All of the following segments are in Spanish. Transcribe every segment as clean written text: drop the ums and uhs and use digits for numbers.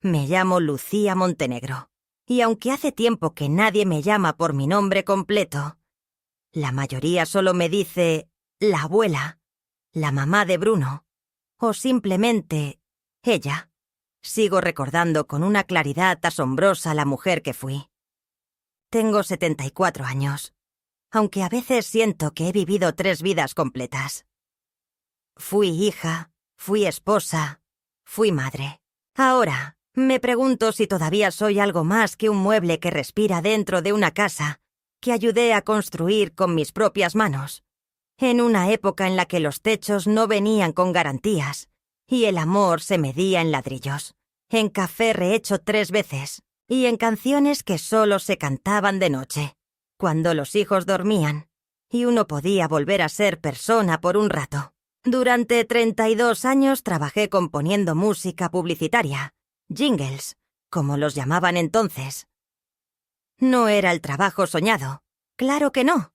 Me llamo Lucía Montenegro, y aunque hace tiempo que nadie me llama por mi nombre completo, la mayoría solo me dice la abuela, la mamá de Bruno, o simplemente ella. Sigo recordando con una claridad asombrosa la mujer que fui. Tengo 74 años, aunque a veces siento que he vivido 3 vidas completas. Fui hija, fui esposa, fui madre. Ahora, me pregunto si todavía soy algo más que un mueble que respira dentro de una casa que ayudé a construir con mis propias manos, en una época en la que los techos no venían con garantías y el amor se medía en ladrillos, en café rehecho 3 veces y en canciones que solo se cantaban de noche, cuando los hijos dormían y uno podía volver a ser persona por un rato. Durante 32 años trabajé componiendo música publicitaria, jingles, como los llamaban entonces. No era el trabajo soñado, claro que no,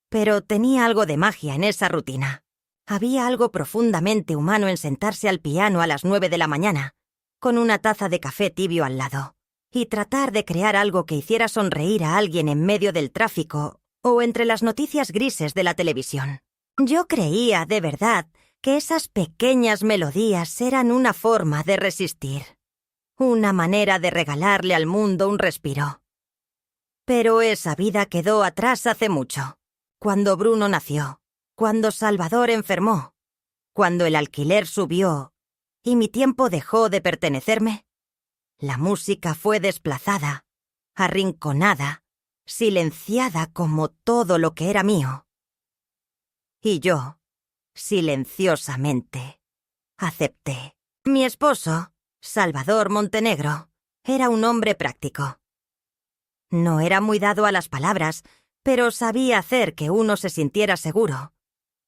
pero tenía algo de magia en esa rutina. Había algo profundamente humano en sentarse al piano a las 9 de la mañana, con una taza de café tibio al lado, y tratar de crear algo que hiciera sonreír a alguien en medio del tráfico o entre las noticias grises de la televisión. Yo creía, de verdad, que esas pequeñas melodías eran una forma de resistir, una manera de regalarle al mundo un respiro. Pero esa vida quedó atrás hace mucho, cuando Bruno nació, cuando Salvador enfermó, cuando el alquiler subió y mi tiempo dejó de pertenecerme. La música fue desplazada, arrinconada, silenciada como todo lo que era mío. Y yo, silenciosamente, acepté. Mi esposo, Salvador Montenegro, era un hombre práctico. No era muy dado a las palabras, pero sabía hacer que uno se sintiera seguro.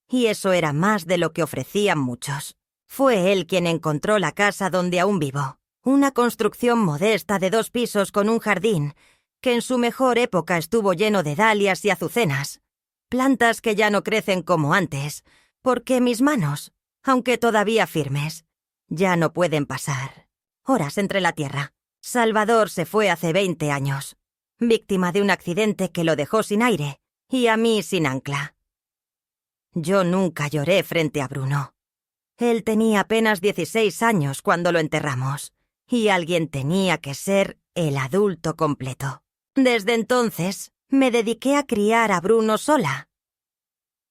Y eso era más de lo que ofrecían muchos. Fue él quien encontró la casa donde aún vivo, una construcción modesta de 2 pisos con un jardín, que en su mejor época estuvo lleno de dalias y azucenas, plantas que ya no crecen como antes, porque mis manos, aunque todavía firmes, ya no pueden pasar horas entre la tierra. Salvador se fue hace 20 años, víctima de un accidente que lo dejó sin aire y a mí sin ancla. Yo nunca lloré frente a Bruno. Él tenía apenas 16 años cuando lo enterramos, y alguien tenía que ser el adulto completo. Desde entonces, me dediqué a criar a Bruno sola.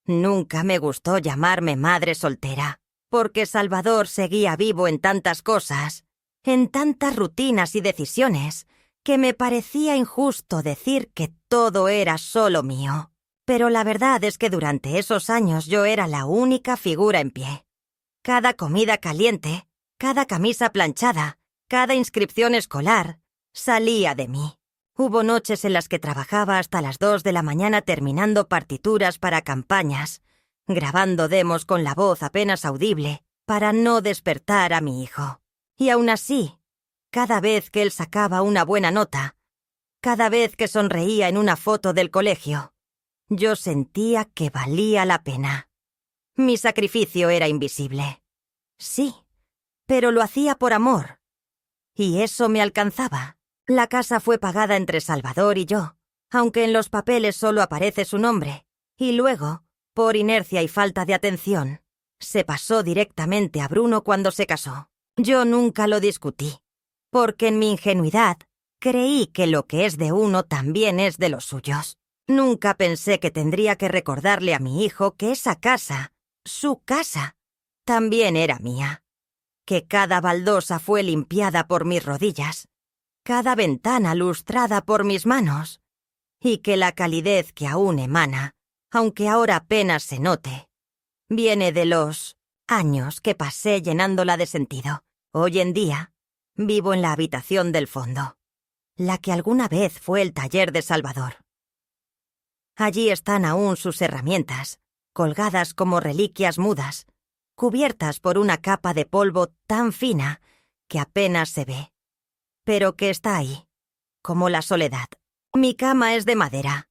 Nunca me gustó llamarme madre soltera, porque Salvador seguía vivo en tantas cosas, en tantas rutinas y decisiones, que me parecía injusto decir que todo era solo mío. Pero la verdad es que durante esos años yo era la única figura en pie. Cada comida caliente, cada camisa planchada, cada inscripción escolar, salía de mí. Hubo noches en las que trabajaba hasta las 2 de la mañana terminando partituras para campañas, grabando demos con la voz apenas audible, para no despertar a mi hijo. Y aún así, cada vez que él sacaba una buena nota, cada vez que sonreía en una foto del colegio, yo sentía que valía la pena. Mi sacrificio era invisible. Sí, pero lo hacía por amor. Y eso me alcanzaba. La casa fue pagada entre Salvador y yo, aunque en los papeles solo aparece su nombre, y luego, por inercia y falta de atención, se pasó directamente a Bruno cuando se casó. Yo nunca lo discutí, porque en mi ingenuidad creí que lo que es de uno también es de los suyos. Nunca pensé que tendría que recordarle a mi hijo que esa casa, su casa, también era mía, que cada baldosa fue limpiada por mis rodillas, cada ventana lustrada por mis manos, y que la calidez que aún emana, aunque ahora apenas se note, viene de los años que pasé llenándola de sentido. Hoy en día, vivo en la habitación del fondo, la que alguna vez fue el taller de Salvador. Allí están aún sus herramientas, colgadas como reliquias mudas, cubiertas por una capa de polvo tan fina que apenas se ve, pero que está ahí, como la soledad. Mi cama es de madera,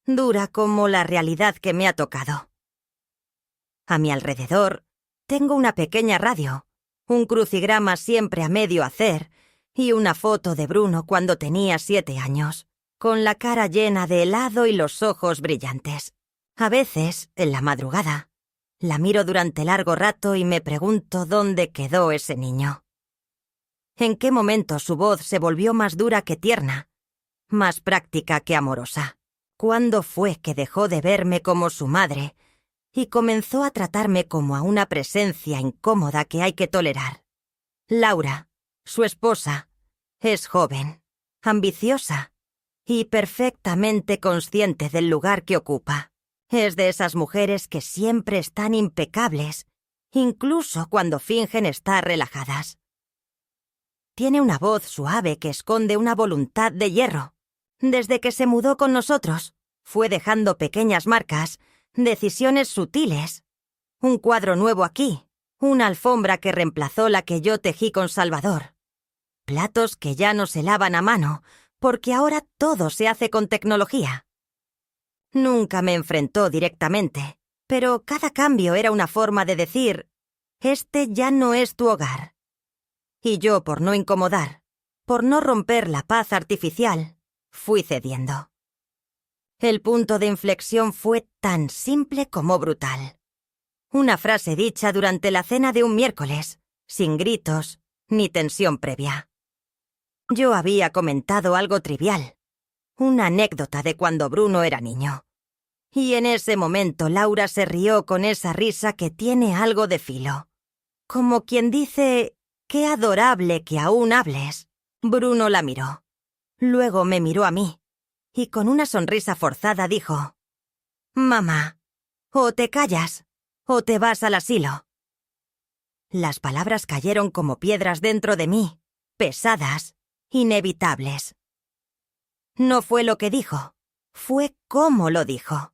dura como la realidad que me ha tocado. A mi alrededor tengo una pequeña radio, un crucigrama siempre a medio hacer y una foto de Bruno cuando tenía 7 años, con la cara llena de helado y los ojos brillantes. A veces, en la madrugada, la miro durante largo rato y me pregunto dónde quedó ese niño. ¿En qué momento su voz se volvió más dura que tierna, más práctica que amorosa? ¿Cuándo fue que dejó de verme como su madre y comenzó a tratarme como a una presencia incómoda que hay que tolerar? Laura, su esposa, es joven, ambiciosa y perfectamente consciente del lugar que ocupa. Es de esas mujeres que siempre están impecables, incluso cuando fingen estar relajadas. Tiene una voz suave que esconde una voluntad de hierro. Desde que se mudó con nosotros, fue dejando pequeñas marcas, decisiones sutiles. Un cuadro nuevo aquí, una alfombra que reemplazó la que yo tejí con Salvador. Platos que ya no se lavan a mano, porque ahora todo se hace con tecnología. Nunca me enfrentó directamente, pero cada cambio era una forma de decir, este ya no es tu hogar. Y yo, por no incomodar, por no romper la paz artificial, fui cediendo. El punto de inflexión fue tan simple como brutal. Una frase dicha durante la cena de un miércoles, sin gritos ni tensión previa. Yo había comentado algo trivial, una anécdota de cuando Bruno era niño. Y en ese momento Laura se rió con esa risa que tiene algo de filo. Como quien dice, «Qué adorable que aún hables». Bruno la miró. Luego me miró a mí, y con una sonrisa forzada dijo, «Mamá, o te callas, o te vas al asilo». Las palabras cayeron como piedras dentro de mí, pesadas, inevitables. No fue lo que dijo, fue cómo lo dijo.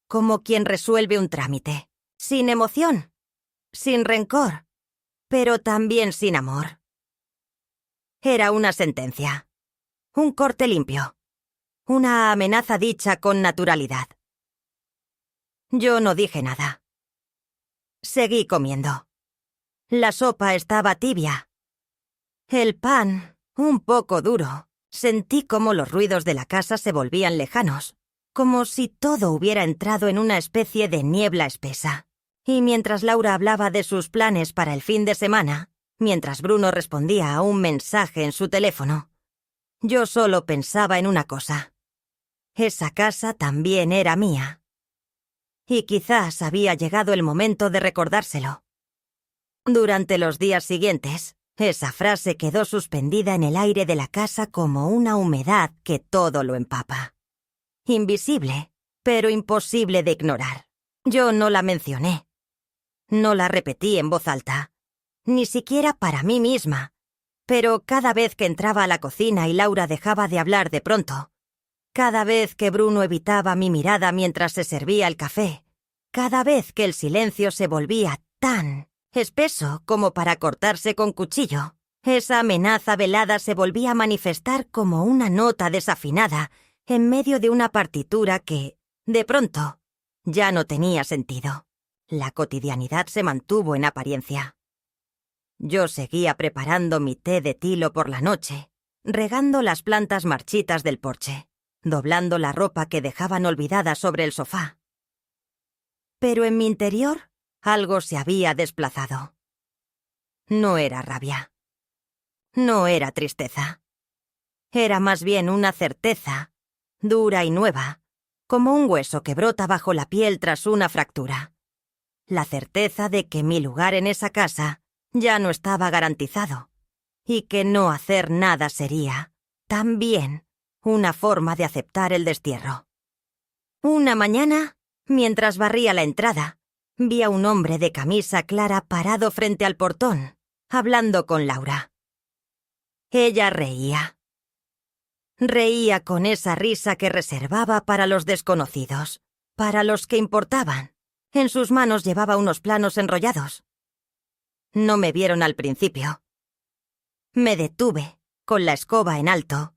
Como quien resuelve un trámite, sin emoción, sin rencor, pero también sin amor. Era una sentencia, un corte limpio, una amenaza dicha con naturalidad. Yo no dije nada. Seguí comiendo. La sopa estaba tibia. El pan, un poco duro. Sentí cómo los ruidos de la casa se volvían lejanos, como si todo hubiera entrado en una especie de niebla espesa. Y mientras Laura hablaba de sus planes para el fin de semana, mientras Bruno respondía a un mensaje en su teléfono, yo solo pensaba en una cosa. Esa casa también era mía. Y quizás había llegado el momento de recordárselo. Durante los días siguientes, esa frase quedó suspendida en el aire de la casa como una humedad que todo lo empapa. Invisible, pero imposible de ignorar. Yo no la mencioné. No la repetí en voz alta, ni siquiera para mí misma, pero cada vez que entraba a la cocina y Laura dejaba de hablar de pronto, cada vez que Bruno evitaba mi mirada mientras se servía el café, cada vez que el silencio se volvía tan espeso como para cortarse con cuchillo, esa amenaza velada se volvía a manifestar como una nota desafinada en medio de una partitura que, de pronto, ya no tenía sentido. La cotidianidad se mantuvo en apariencia. Yo seguía preparando mi té de tilo por la noche, regando las plantas marchitas del porche, doblando la ropa que dejaban olvidada sobre el sofá. Pero en mi interior algo se había desplazado. No era rabia. No era tristeza. Era más bien una certeza, dura y nueva, como un hueso que brota bajo la piel tras una fractura. La certeza de que mi lugar en esa casa ya no estaba garantizado, y que no hacer nada sería, también, una forma de aceptar el destierro. Una mañana, mientras barría la entrada, vi a un hombre de camisa clara parado frente al portón, hablando con Laura. Ella reía. Reía con esa risa que reservaba para los desconocidos, para los que importaban. En sus manos llevaba unos planos enrollados. No me vieron al principio. Me detuve, con la escoba en alto,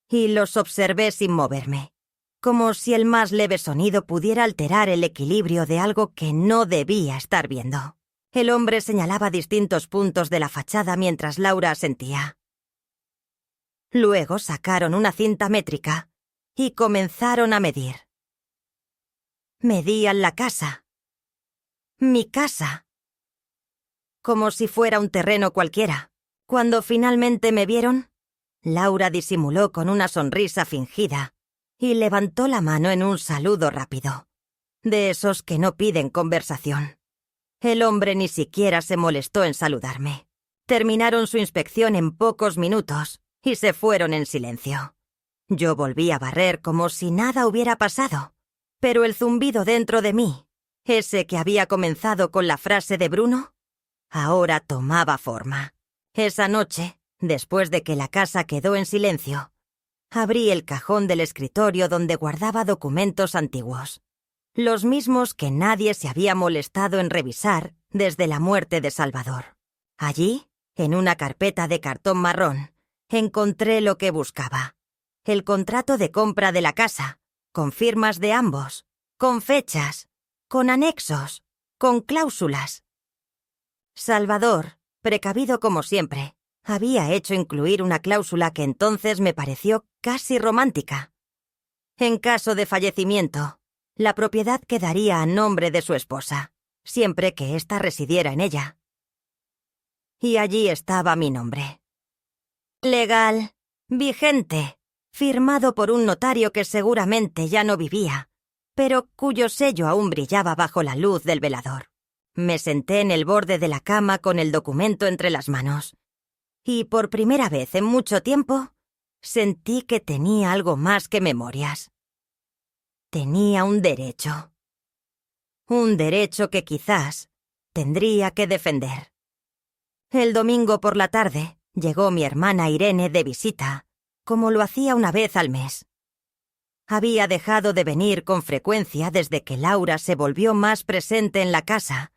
y los observé sin moverme, como si el más leve sonido pudiera alterar el equilibrio de algo que no debía estar viendo. El hombre señalaba distintos puntos de la fachada mientras Laura asentía. Luego sacaron una cinta métrica y comenzaron a medir. Medían la casa. Mi casa. Como si fuera un terreno cualquiera. Cuando finalmente me vieron, Laura disimuló con una sonrisa fingida y levantó la mano en un saludo rápido, de esos que no piden conversación. El hombre ni siquiera se molestó en saludarme. Terminaron su inspección en pocos minutos y se fueron en silencio. Yo volví a barrer como si nada hubiera pasado, pero el zumbido dentro de mí, ese que había comenzado con la frase de Bruno, ahora tomaba forma. Esa noche, después de que la casa quedó en silencio, abrí el cajón del escritorio donde guardaba documentos antiguos, los mismos que nadie se había molestado en revisar desde la muerte de Salvador. Allí, en una carpeta de cartón marrón, encontré lo que buscaba: el contrato de compra de la casa, con firmas de ambos, con fechas, con anexos, con cláusulas. Salvador, precavido como siempre, había hecho incluir una cláusula que entonces me pareció casi romántica. En caso de fallecimiento, la propiedad quedaría a nombre de su esposa, siempre que ésta residiera en ella. Y allí estaba mi nombre. Legal, vigente, firmado por un notario que seguramente ya no vivía, pero cuyo sello aún brillaba bajo la luz del velador. Me senté en el borde de la cama con el documento entre las manos, y por primera vez en mucho tiempo sentí que tenía algo más que memorias. Tenía un derecho. Un derecho que quizás tendría que defender. El domingo por la tarde llegó mi hermana Irene de visita, como lo hacía una vez al mes. Había dejado de venir con frecuencia desde que Laura se volvió más presente en la casa,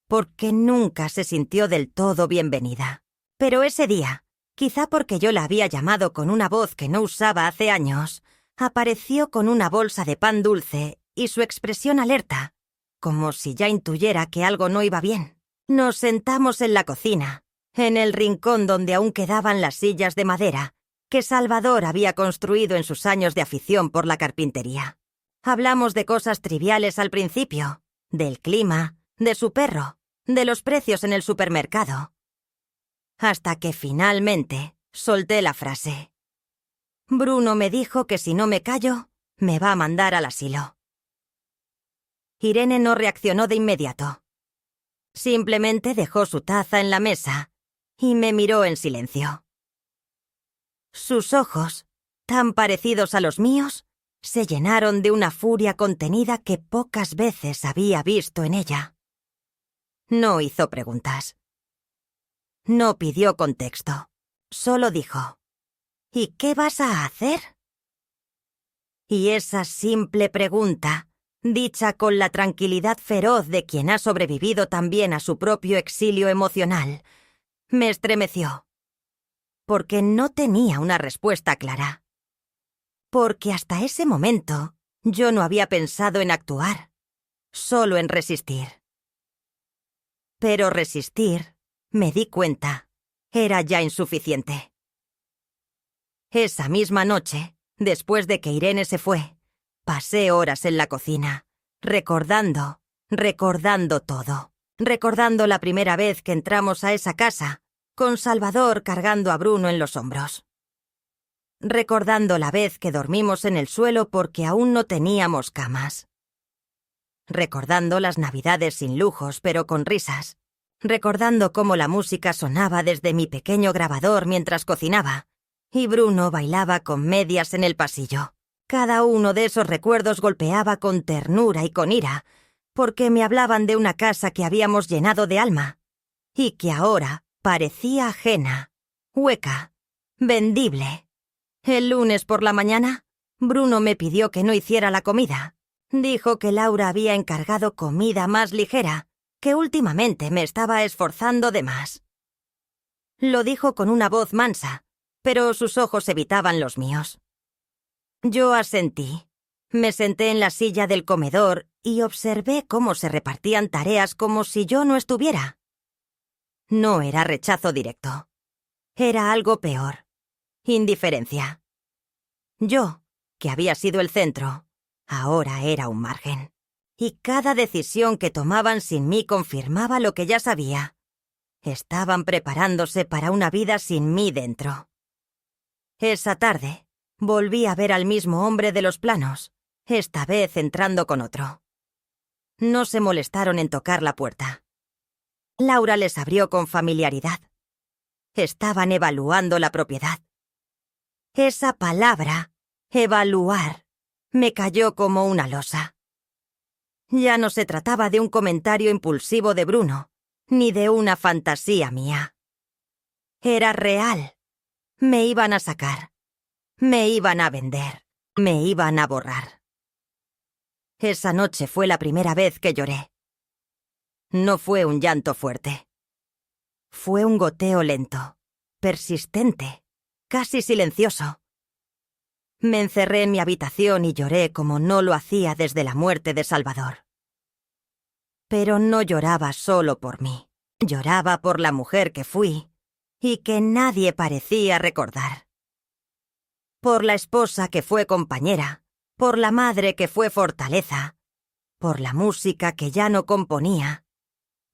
porque nunca se sintió del todo bienvenida. Pero ese día, quizá porque yo la había llamado con una voz que no usaba hace años, apareció con una bolsa de pan dulce y su expresión alerta, como si ya intuyera que algo no iba bien. Nos sentamos en la cocina, en el rincón donde aún quedaban las sillas de madera que Salvador había construido en sus años de afición por la carpintería. Hablamos de cosas triviales al principio, del clima, de su perro, de los precios en el supermercado. Hasta que finalmente solté la frase. Bruno me dijo que si no me callo, me va a mandar al asilo. Irene no reaccionó de inmediato. Simplemente dejó su taza en la mesa y me miró en silencio. Sus ojos, tan parecidos a los míos, se llenaron de una furia contenida que pocas veces había visto en ella. No hizo preguntas. No pidió contexto. Solo dijo: ¿y qué vas a hacer? Y esa simple pregunta, dicha con la tranquilidad feroz de quien ha sobrevivido también a su propio exilio emocional, me estremeció. Porque no tenía una respuesta clara. Porque hasta ese momento yo no había pensado en actuar, solo en resistir. Pero resistir, me di cuenta, era ya insuficiente. Esa misma noche, después de que Irene se fue, pasé horas en la cocina, recordando todo. Recordando la primera vez que entramos a esa casa, con Salvador cargando a Bruno en los hombros. Recordando la vez que dormimos en el suelo porque aún no teníamos camas. Recordando las navidades sin lujos pero con risas. Recordando cómo la música sonaba desde mi pequeño grabador mientras cocinaba, y Bruno bailaba con medias en el pasillo. Cada uno de esos recuerdos golpeaba con ternura y con ira, porque me hablaban de una casa que habíamos llenado de alma, y que ahora parecía ajena, hueca, vendible. El lunes por la mañana, Bruno me pidió que no hiciera la comida. Dijo que Laura había encargado comida más ligera, que últimamente me estaba esforzando de más. Lo dijo con una voz mansa, pero sus ojos evitaban los míos. Yo asentí. Me senté en la silla del comedor y observé cómo se repartían tareas como si yo no estuviera. No era rechazo directo. Era algo peor. indiferencia. Yo, que había sido el centro, ahora era un margen. Y cada decisión que tomaban sin mí confirmaba lo que ya sabía. Estaban preparándose para una vida sin mí dentro. Esa tarde, volví a ver al mismo hombre de los planos, esta vez entrando con otro. No se molestaron en tocar la puerta. Laura les abrió con familiaridad. Estaban evaluando la propiedad. Esa palabra, evaluar, me cayó como una losa. Ya no se trataba de un comentario impulsivo de Bruno, ni de una fantasía mía. Era real. Me iban a sacar. Me iban a vender. Me iban a borrar. Esa noche fue la primera vez que lloré. No fue un llanto fuerte. Fue un goteo lento, persistente, casi silencioso. Me encerré en mi habitación y lloré como no lo hacía desde la muerte de Salvador. Pero no lloraba solo por mí. Lloraba por la mujer que fui y que nadie parecía recordar. Por la esposa que fue compañera, por la madre que fue fortaleza, por la música que ya no componía,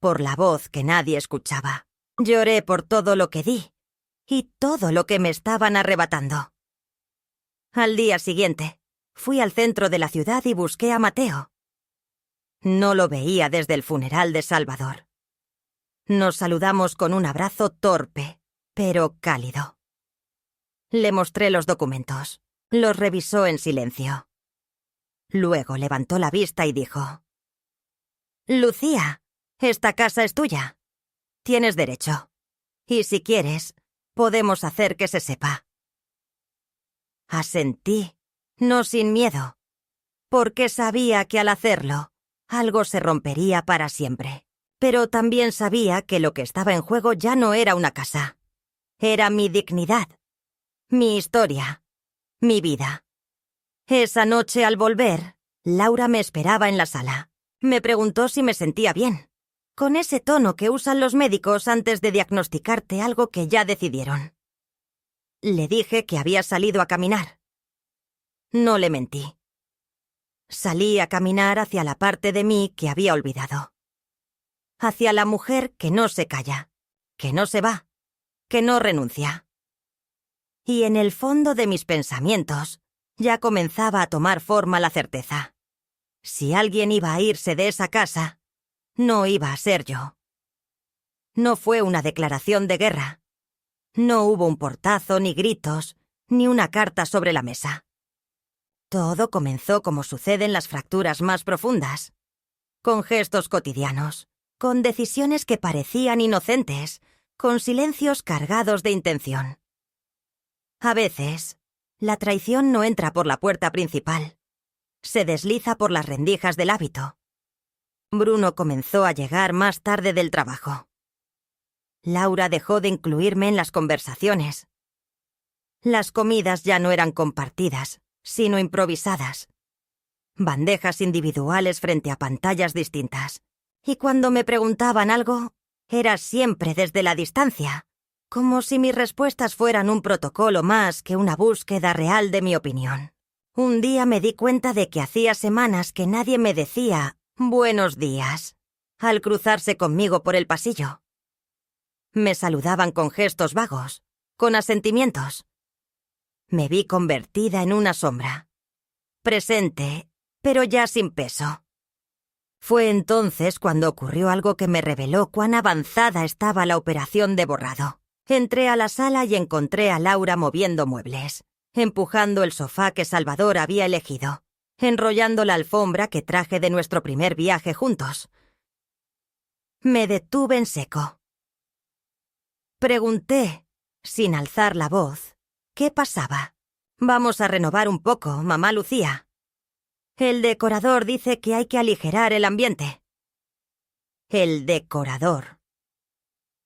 por la voz que nadie escuchaba. Lloré por todo lo que di y todo lo que me estaban arrebatando. Al día siguiente, fui al centro de la ciudad y busqué a Mateo. No lo veía desde el funeral de Salvador. Nos saludamos con un abrazo torpe, pero cálido. Le mostré los documentos. Los revisó en silencio. Luego levantó la vista y dijo: «Lucía, esta casa es tuya. Tienes derecho. Y si quieres, podemos hacer que se sepa». Asentí, no sin miedo, porque sabía que al hacerlo, algo se rompería para siempre. Pero también sabía que lo que estaba en juego ya no era una casa. Era mi dignidad, mi historia, mi vida. Esa noche, al volver, Laura me esperaba en la sala. Me preguntó si me sentía bien, con ese tono que usan los médicos antes de diagnosticarte algo que ya decidieron. Le dije que había salido a caminar. No le mentí. Salí a caminar hacia la parte de mí que había olvidado. Hacia la mujer que no se calla, que no se va, que no renuncia. Y en el fondo de mis pensamientos ya comenzaba a tomar forma la certeza. Si alguien iba a irse de esa casa, no iba a ser yo. No fue una declaración de guerra. No hubo un portazo, ni gritos, ni una carta sobre la mesa. Todo comenzó como sucede en las fracturas más profundas, con gestos cotidianos, con decisiones que parecían inocentes, con silencios cargados de intención. A veces, la traición no entra por la puerta principal. Se desliza por las rendijas del hábito. Bruno comenzó a llegar más tarde del trabajo. Laura dejó de incluirme en las conversaciones. Las comidas ya no eran compartidas, sino improvisadas. Bandejas individuales frente a pantallas distintas. Y cuando me preguntaban algo, era siempre desde la distancia, como si mis respuestas fueran un protocolo más que una búsqueda real de mi opinión. Un día me di cuenta de que hacía semanas que nadie me decía «buenos días» al cruzarse conmigo por el pasillo. Me saludaban con gestos vagos, con asentimientos. Me vi convertida en una sombra. Presente, pero ya sin peso. Fue entonces cuando ocurrió algo que me reveló cuán avanzada estaba la operación de borrado. Entré a la sala y encontré a Laura moviendo muebles, empujando el sofá que Salvador había elegido, enrollando la alfombra que traje de nuestro primer viaje juntos. Me detuve en seco. Pregunté, sin alzar la voz, ¿qué pasaba? «Vamos a renovar un poco, mamá Lucía. El decorador dice que hay que aligerar el ambiente». El decorador.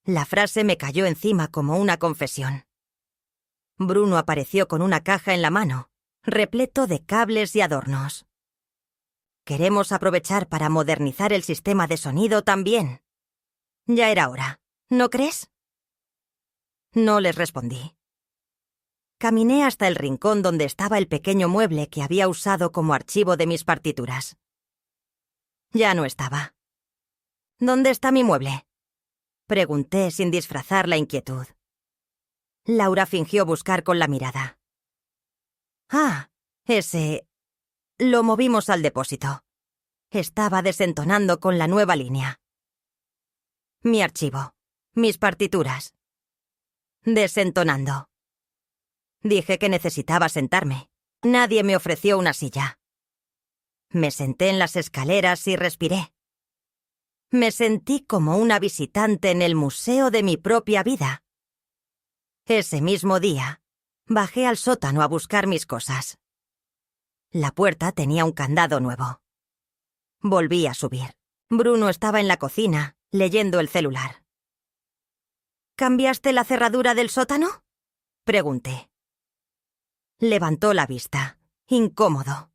La frase me cayó encima como una confesión. Bruno apareció con una caja en la mano, repleto de cables y adornos. «Queremos aprovechar para modernizar el sistema de sonido también. Ya era hora, ¿no crees?» No les respondí. Caminé hasta el rincón donde estaba el pequeño mueble que había usado como archivo de mis partituras. Ya no estaba. ¿Dónde está mi mueble?, pregunté sin disfrazar la inquietud. Laura fingió buscar con la mirada. Ah, ese... Lo movimos al depósito. Estaba desentonando con la nueva línea. Mi archivo. Mis partituras. Desentonando. Dije que necesitaba sentarme. Nadie me ofreció una silla. Me senté en las escaleras y respiré. Me sentí como una visitante en el museo de mi propia vida. Ese mismo día, bajé al sótano a buscar mis cosas. La puerta tenía un candado nuevo. Volví a subir. Bruno estaba en la cocina, leyendo el celular. ¿Cambiaste la cerradura del sótano?, pregunté. Levantó la vista, incómodo.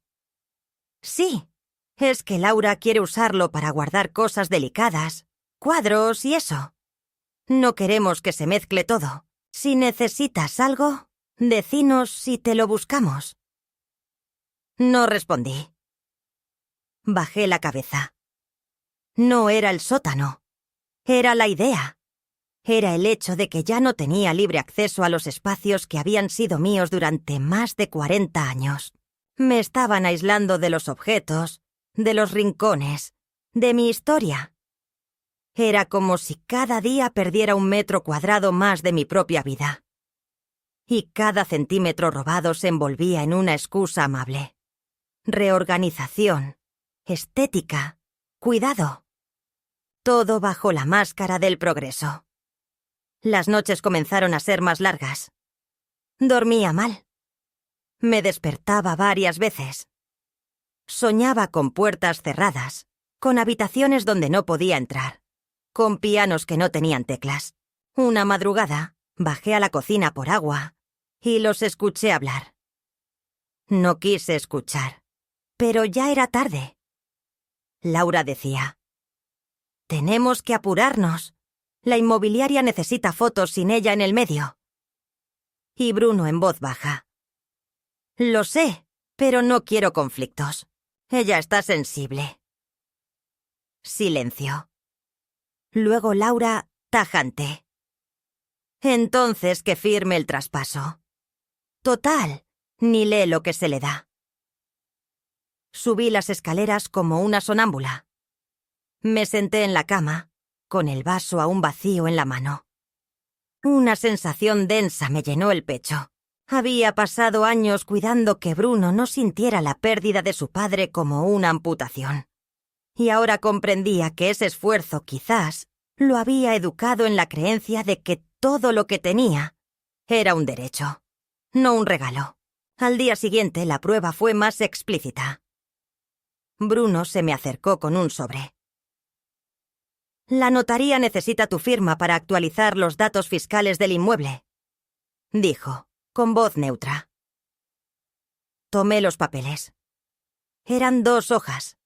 Sí, es que Laura quiere usarlo para guardar cosas delicadas, cuadros y eso. No queremos que se mezcle todo. Si necesitas algo, decinos si te lo buscamos. No respondí. Bajé la cabeza. No era el sótano. Era la idea. Era el hecho de que ya no tenía libre acceso a los espacios que habían sido míos durante más de 40 años. Me estaban aislando de los objetos, de los rincones, de mi historia. Era como si cada día perdiera 1 metro cuadrado más de mi propia vida. Y cada centímetro robado se envolvía en una excusa amable. Reorganización, estética, cuidado. Todo bajo la máscara del progreso. Las noches comenzaron a ser más largas. Dormía mal. Me despertaba varias veces. Soñaba con puertas cerradas, con habitaciones donde no podía entrar, con pianos que no tenían teclas. Una madrugada, bajé a la cocina por agua y los escuché hablar. No quise escuchar, pero ya era tarde. Laura decía: «Tenemos que apurarnos. La inmobiliaria necesita fotos sin ella en el medio». Y Bruno en voz baja: «Lo sé, pero no quiero conflictos. Ella está sensible». Silencio. Luego Laura, tajante: «Entonces que firme el traspaso. Total, ni lee lo que se le da». Subí las escaleras como una sonámbula. Me senté en la cama, con el vaso aún vacío en la mano. Una sensación densa me llenó el pecho. Había pasado años cuidando que Bruno no sintiera la pérdida de su padre como una amputación. Y ahora comprendía que ese esfuerzo quizás lo había educado en la creencia de que todo lo que tenía era un derecho, no un regalo. Al día siguiente la prueba fue más explícita. Bruno se me acercó con un sobre. «La notaría necesita tu firma para actualizar los datos fiscales del inmueble», dijo, con voz neutra. Tomé los papeles. Eran 2 hojas.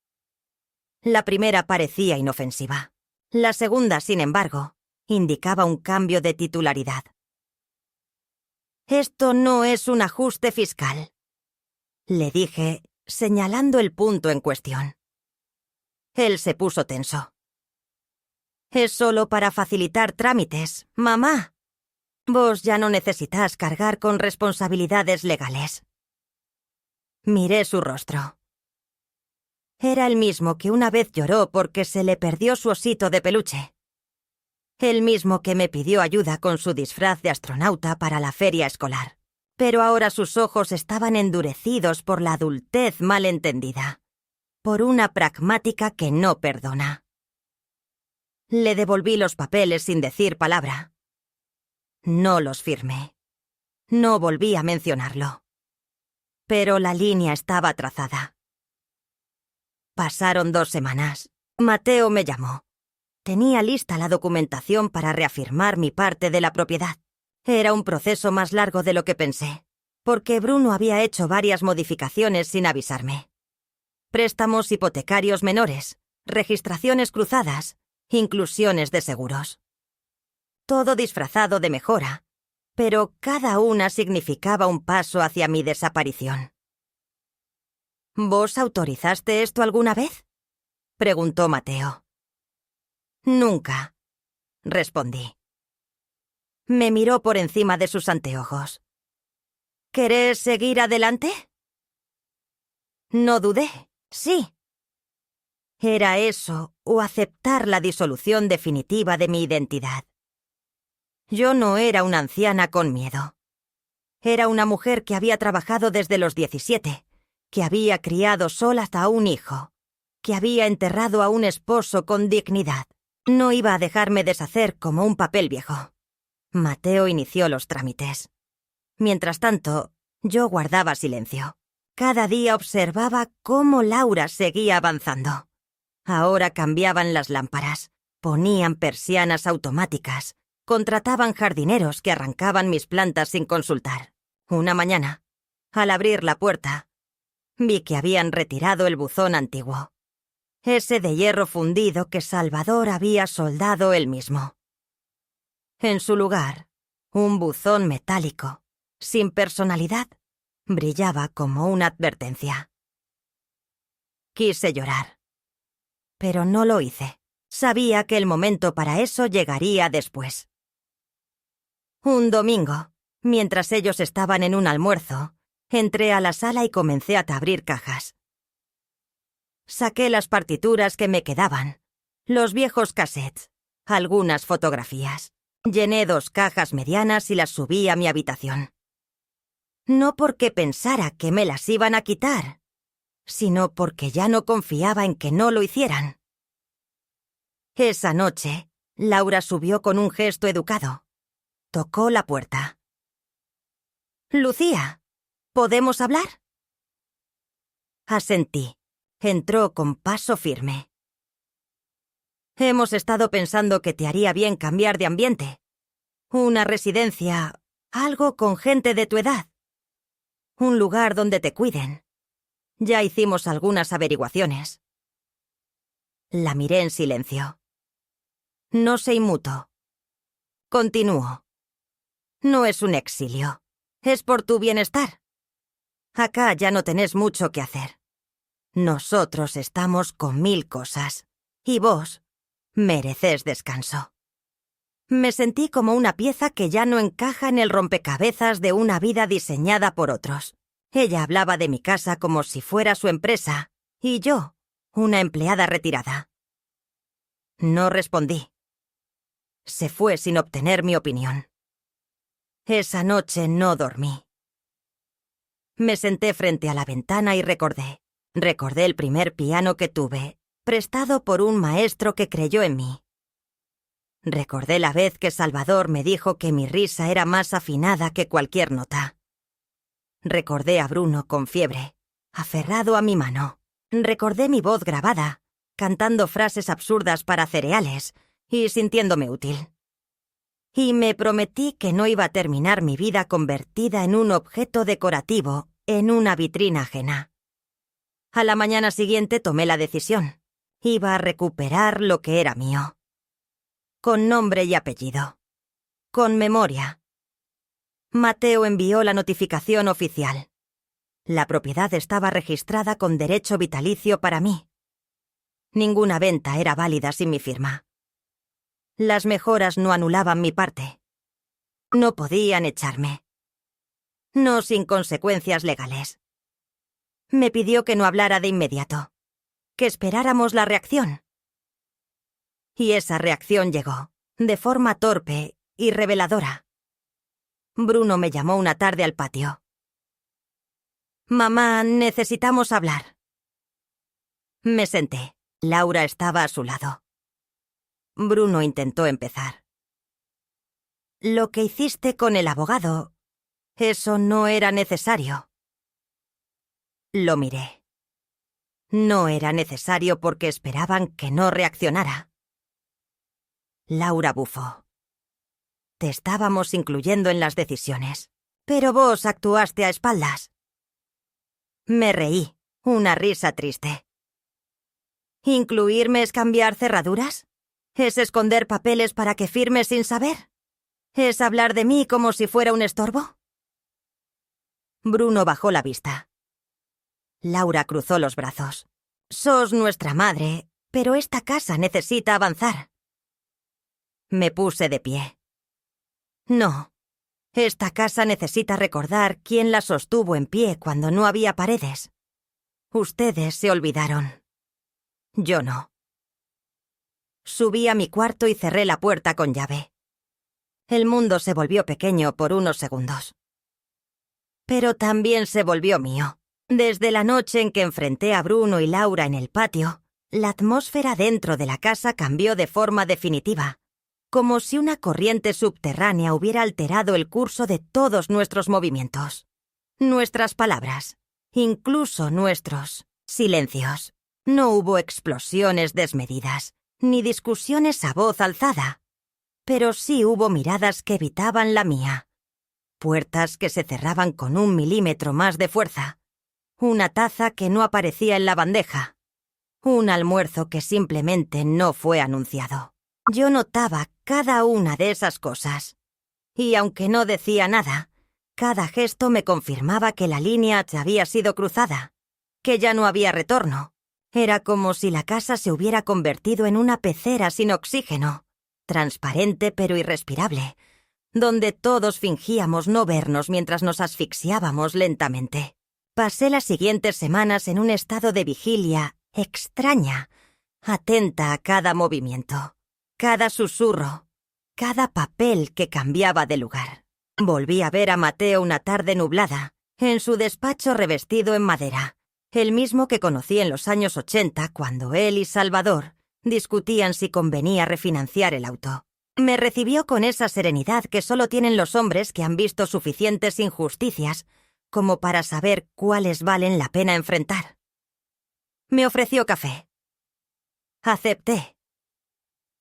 La primera parecía inofensiva. La segunda, sin embargo, indicaba un cambio de titularidad. «Esto no es un ajuste fiscal», le dije, señalando el punto en cuestión. Él se puso tenso. «Es solo para facilitar trámites, mamá. Vos ya no necesitas cargar con responsabilidades legales». Miré su rostro. Era el mismo que una vez lloró porque se le perdió su osito de peluche. El mismo que me pidió ayuda con su disfraz de astronauta para la feria escolar. Pero ahora sus ojos estaban endurecidos por la adultez malentendida, por una pragmática que no perdona. Le devolví los papeles sin decir palabra. No los firmé. No volví a mencionarlo. Pero la línea estaba trazada. Pasaron 2 semanas. Mateo me llamó. Tenía lista la documentación para reafirmar mi parte de la propiedad. Era un proceso más largo de lo que pensé, porque Bruno había hecho varias modificaciones sin avisarme. Préstamos hipotecarios menores, registraciones cruzadas, inclusiones de seguros. Todo disfrazado de mejora, pero cada una significaba un paso hacia mi desaparición. ¿Vos autorizaste esto alguna vez?, preguntó Mateo. Nunca, respondí. Me miró por encima de sus anteojos. ¿Querés seguir adelante? No dudé. Sí. Era eso, o aceptar la disolución definitiva de mi identidad. Yo no era una anciana con miedo. Era una mujer que había trabajado desde los 17, que había criado sola hasta un hijo, que había enterrado a un esposo con dignidad. No iba a dejarme deshacer como un papel viejo. Mateo inició los trámites. Mientras tanto, yo guardaba silencio. Cada día observaba cómo Laura seguía avanzando. Ahora cambiaban las lámparas, ponían persianas automáticas, contrataban jardineros que arrancaban mis plantas sin consultar. Una mañana, al abrir la puerta, vi que habían retirado el buzón antiguo. Ese de hierro fundido que Salvador había soldado él mismo. En su lugar, un buzón metálico, sin personalidad, brillaba como una advertencia. Quise llorar, pero no lo hice. Sabía que el momento para eso llegaría después. Un domingo, mientras ellos estaban en un almuerzo, entré a la sala y comencé a abrir cajas. Saqué las partituras que me quedaban, los viejos cassettes, algunas fotografías. Llené 2 cajas medianas y las subí a mi habitación. No porque pensara que me las iban a quitar, sino porque ya no confiaba en que no lo hicieran. Esa noche, Laura subió con un gesto educado. Tocó la puerta. «Lucía, ¿podemos hablar?» Asentí. Entró con paso firme. «Hemos estado pensando que te haría bien cambiar de ambiente. Una residencia, algo con gente de tu edad. Un lugar donde te cuiden. Ya hicimos algunas averiguaciones». La miré en silencio. No se inmutó. Continuó. «No es un exilio. Es por tu bienestar. Acá ya no tenés mucho que hacer. Nosotros estamos con 1000 cosas. Y vos mereces descanso». Me sentí como una pieza que ya no encaja en el rompecabezas de una vida diseñada por otros. Ella hablaba de mi casa como si fuera su empresa, y yo, una empleada retirada. No respondí. Se fue sin obtener mi opinión. Esa noche no dormí. Me senté frente a la ventana y recordé el primer piano que tuve, prestado por un maestro que creyó en mí. Recordé la vez que Salvador me dijo que mi risa era más afinada que cualquier nota. Recordé a Bruno con fiebre, aferrado a mi mano. Recordé mi voz grabada, cantando frases absurdas para cereales y sintiéndome útil. Y me prometí que no iba a terminar mi vida convertida en un objeto decorativo en una vitrina ajena. A la mañana siguiente tomé la decisión. Iba a recuperar lo que era mío. Con nombre y apellido. Con memoria. Mateo envió la notificación oficial. La propiedad estaba registrada con derecho vitalicio para mí. Ninguna venta era válida sin mi firma. Las mejoras no anulaban mi parte. No podían echarme. No sin consecuencias legales. Me pidió que no hablara de inmediato, que esperáramos la reacción. Y esa reacción llegó, de forma torpe y reveladora. Bruno me llamó una tarde al patio. «Mamá, necesitamos hablar». Me senté. Laura estaba a su lado. Bruno intentó empezar. «Lo que hiciste con el abogado, eso no era necesario». Lo miré. No era necesario porque esperaban que no reaccionara. Laura bufó. «Te estábamos incluyendo en las decisiones, pero vos actuaste a espaldas». Me reí, una risa triste. ¿Incluirme es cambiar cerraduras? ¿Es esconder papeles para que firme sin saber? ¿Es hablar de mí como si fuera un estorbo? Bruno bajó la vista. Laura cruzó los brazos. Sos nuestra madre, pero esta casa necesita avanzar. Me puse de pie. No. Esta casa necesita recordar quién la sostuvo en pie cuando no había paredes. Ustedes se olvidaron. Yo no. Subí a mi cuarto y cerré la puerta con llave. El mundo se volvió pequeño por unos segundos. Pero también se volvió mío. Desde la noche en que enfrenté a Bruno y Laura en el patio, la atmósfera dentro de la casa cambió de forma definitiva, como si una corriente subterránea hubiera alterado el curso de todos nuestros movimientos, nuestras palabras, incluso nuestros silencios. No hubo explosiones desmedidas, ni discusiones a voz alzada, pero sí hubo miradas que evitaban la mía, puertas que se cerraban con 1 milímetro más de fuerza, una taza que no aparecía en la bandeja, un almuerzo que simplemente no fue anunciado. Yo notaba cada una de esas cosas, y aunque no decía nada, cada gesto me confirmaba que la línea había sido cruzada, que ya no había retorno. Era como si la casa se hubiera convertido en una pecera sin oxígeno, transparente pero irrespirable, donde todos fingíamos no vernos mientras nos asfixiábamos lentamente. Pasé las siguientes semanas en un estado de vigilia extraña, atenta a cada movimiento, cada susurro, cada papel que cambiaba de lugar. Volví a ver a Mateo una tarde nublada, en su despacho revestido en madera, el mismo que conocí en los años 80 cuando él y Salvador discutían si convenía refinanciar el auto. Me recibió con esa serenidad que solo tienen los hombres que han visto suficientes injusticias como para saber cuáles valen la pena enfrentar. Me ofreció café. Acepté.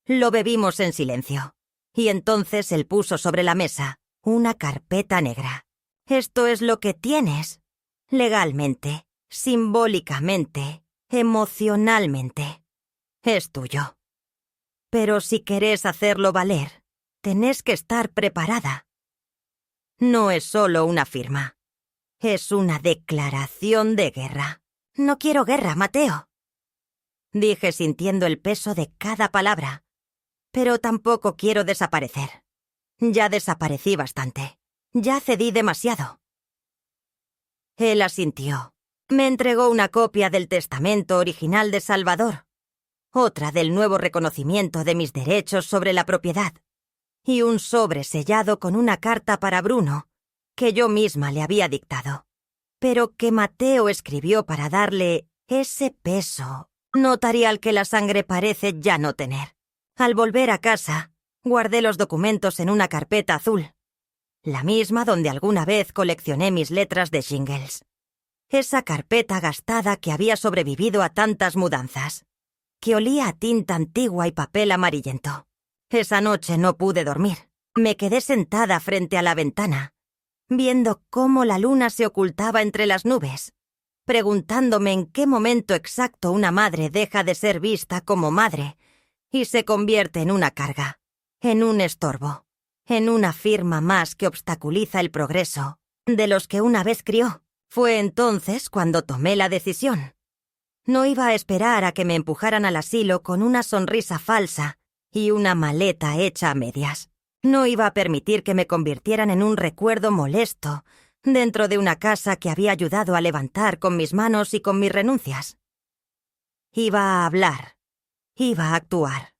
Lo bebimos en silencio, y entonces él puso sobre la mesa una carpeta negra. Esto es lo que tienes, legalmente, simbólicamente, emocionalmente. Es tuyo. Pero si querés hacerlo valer, tenés que estar preparada. No es solo una firma. Es una declaración de guerra. No quiero guerra, Mateo. Dije sintiendo el peso de cada palabra. Pero tampoco quiero desaparecer. Ya desaparecí bastante. Ya cedí demasiado. Él asintió. Me entregó una copia del testamento original de Salvador, otra del nuevo reconocimiento de mis derechos sobre la propiedad, y un sobre sellado con una carta para Bruno, que yo misma le había dictado, pero que Mateo escribió para darle ese peso notarial que la sangre parece ya no tener. Al volver a casa, guardé los documentos en una carpeta azul, la misma donde alguna vez coleccioné mis letras de jingles. Esa carpeta gastada que había sobrevivido a tantas mudanzas, que olía a tinta antigua y papel amarillento. Esa noche no pude dormir. Me quedé sentada frente a la ventana, viendo cómo la luna se ocultaba entre las nubes, preguntándome en qué momento exacto una madre deja de ser vista como madre y se convierte en una carga, en un estorbo, en una firma más que obstaculiza el progreso de los que una vez crió. Fue entonces cuando tomé la decisión. No iba a esperar a que me empujaran al asilo con una sonrisa falsa y una maleta hecha a medias. No iba a permitir que me convirtieran en un recuerdo molesto dentro de una casa que había ayudado a levantar con mis manos y con mis renuncias. Iba a hablar, iba a actuar.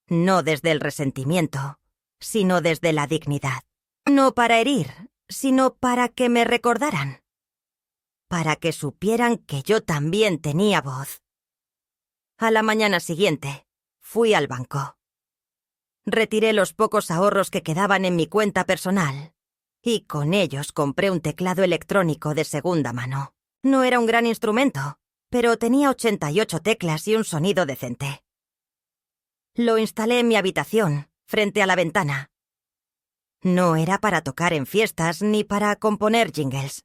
No desde el resentimiento, sino desde la dignidad. No para herir, sino para que me recordaran. Para que supieran que yo también tenía voz. A la mañana siguiente, fui al banco. Retiré los pocos ahorros que quedaban en mi cuenta personal, y con ellos compré un teclado electrónico de segunda mano. No era un gran instrumento, pero tenía 88 teclas y un sonido decente. Lo instalé en mi habitación, frente a la ventana. No era para tocar en fiestas ni para componer jingles.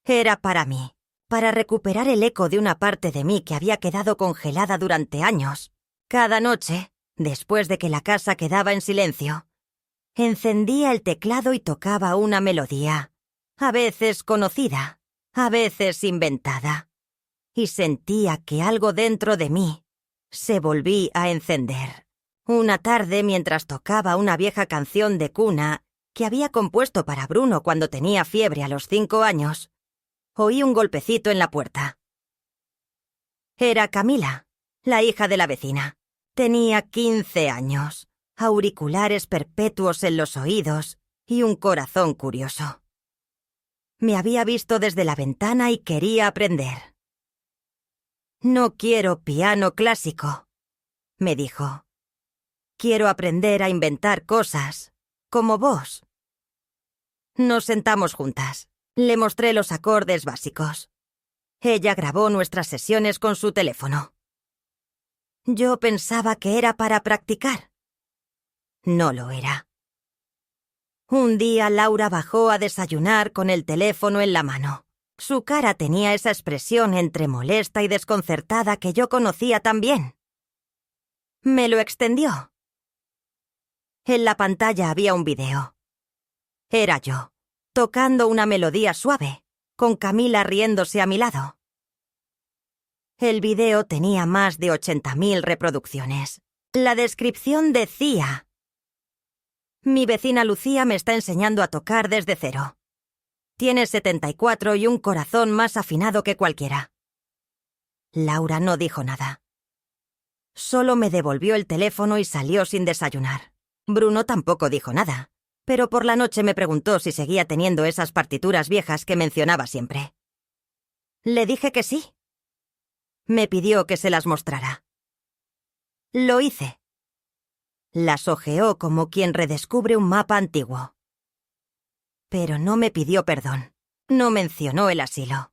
Era para mí, para recuperar el eco de una parte de mí que había quedado congelada durante años. Cada noche, después de que la casa quedaba en silencio, Encendía el teclado y tocaba una melodía, a veces conocida, a veces inventada, y sentía que algo dentro de mí se volvía a encender. Una tarde, mientras tocaba una vieja canción de cuna que había compuesto para Bruno cuando tenía fiebre a los 5 años, oí un golpecito en la puerta. Era Camila, la hija de la vecina. Tenía 15 años, auriculares perpetuos en los oídos y un corazón curioso. Me había visto desde la ventana y quería aprender. «No quiero piano clásico», me dijo. «Quiero aprender a inventar cosas, como vos». Nos sentamos juntas. Le mostré los acordes básicos. Ella grabó nuestras sesiones con su teléfono. Yo pensaba que era para practicar. No lo era. Un día Laura bajó a desayunar con el teléfono en la mano. Su cara tenía esa expresión entre molesta y desconcertada que yo conocía tan bien. Me lo extendió. En la pantalla había un video. Era yo, tocando una melodía suave, con Camila riéndose a mi lado. El video tenía más de 80.000 reproducciones. La descripción decía: «Mi vecina Lucía me está enseñando a tocar desde cero. Tiene 74 y un corazón más afinado que cualquiera». Laura no dijo nada. Solo me devolvió el teléfono y salió sin desayunar. Bruno tampoco dijo nada, pero por la noche me preguntó si seguía teniendo esas partituras viejas que mencionaba siempre. Le dije que sí. Me pidió que se las mostrara. Lo hice. Las hojeó como quien redescubre un mapa antiguo. Pero no me pidió perdón. No mencionó el asilo.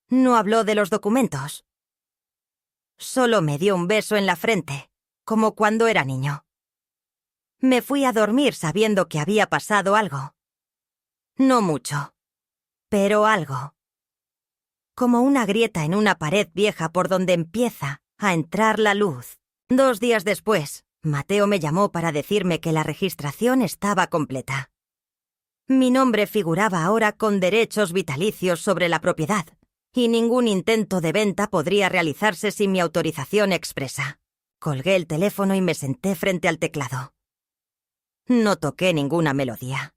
No habló de los documentos. Solo me dio un beso en la frente, como cuando era niño. Me fui a dormir sabiendo que había pasado algo. No mucho, pero algo. Como una grieta en una pared vieja por donde empieza a entrar la luz. 2 días después, Mateo me llamó para decirme que la registración estaba completa. Mi nombre figuraba ahora con derechos vitalicios sobre la propiedad, y ningún intento de venta podría realizarse sin mi autorización expresa. Colgué el teléfono y me senté frente al teclado. No toqué ninguna melodía.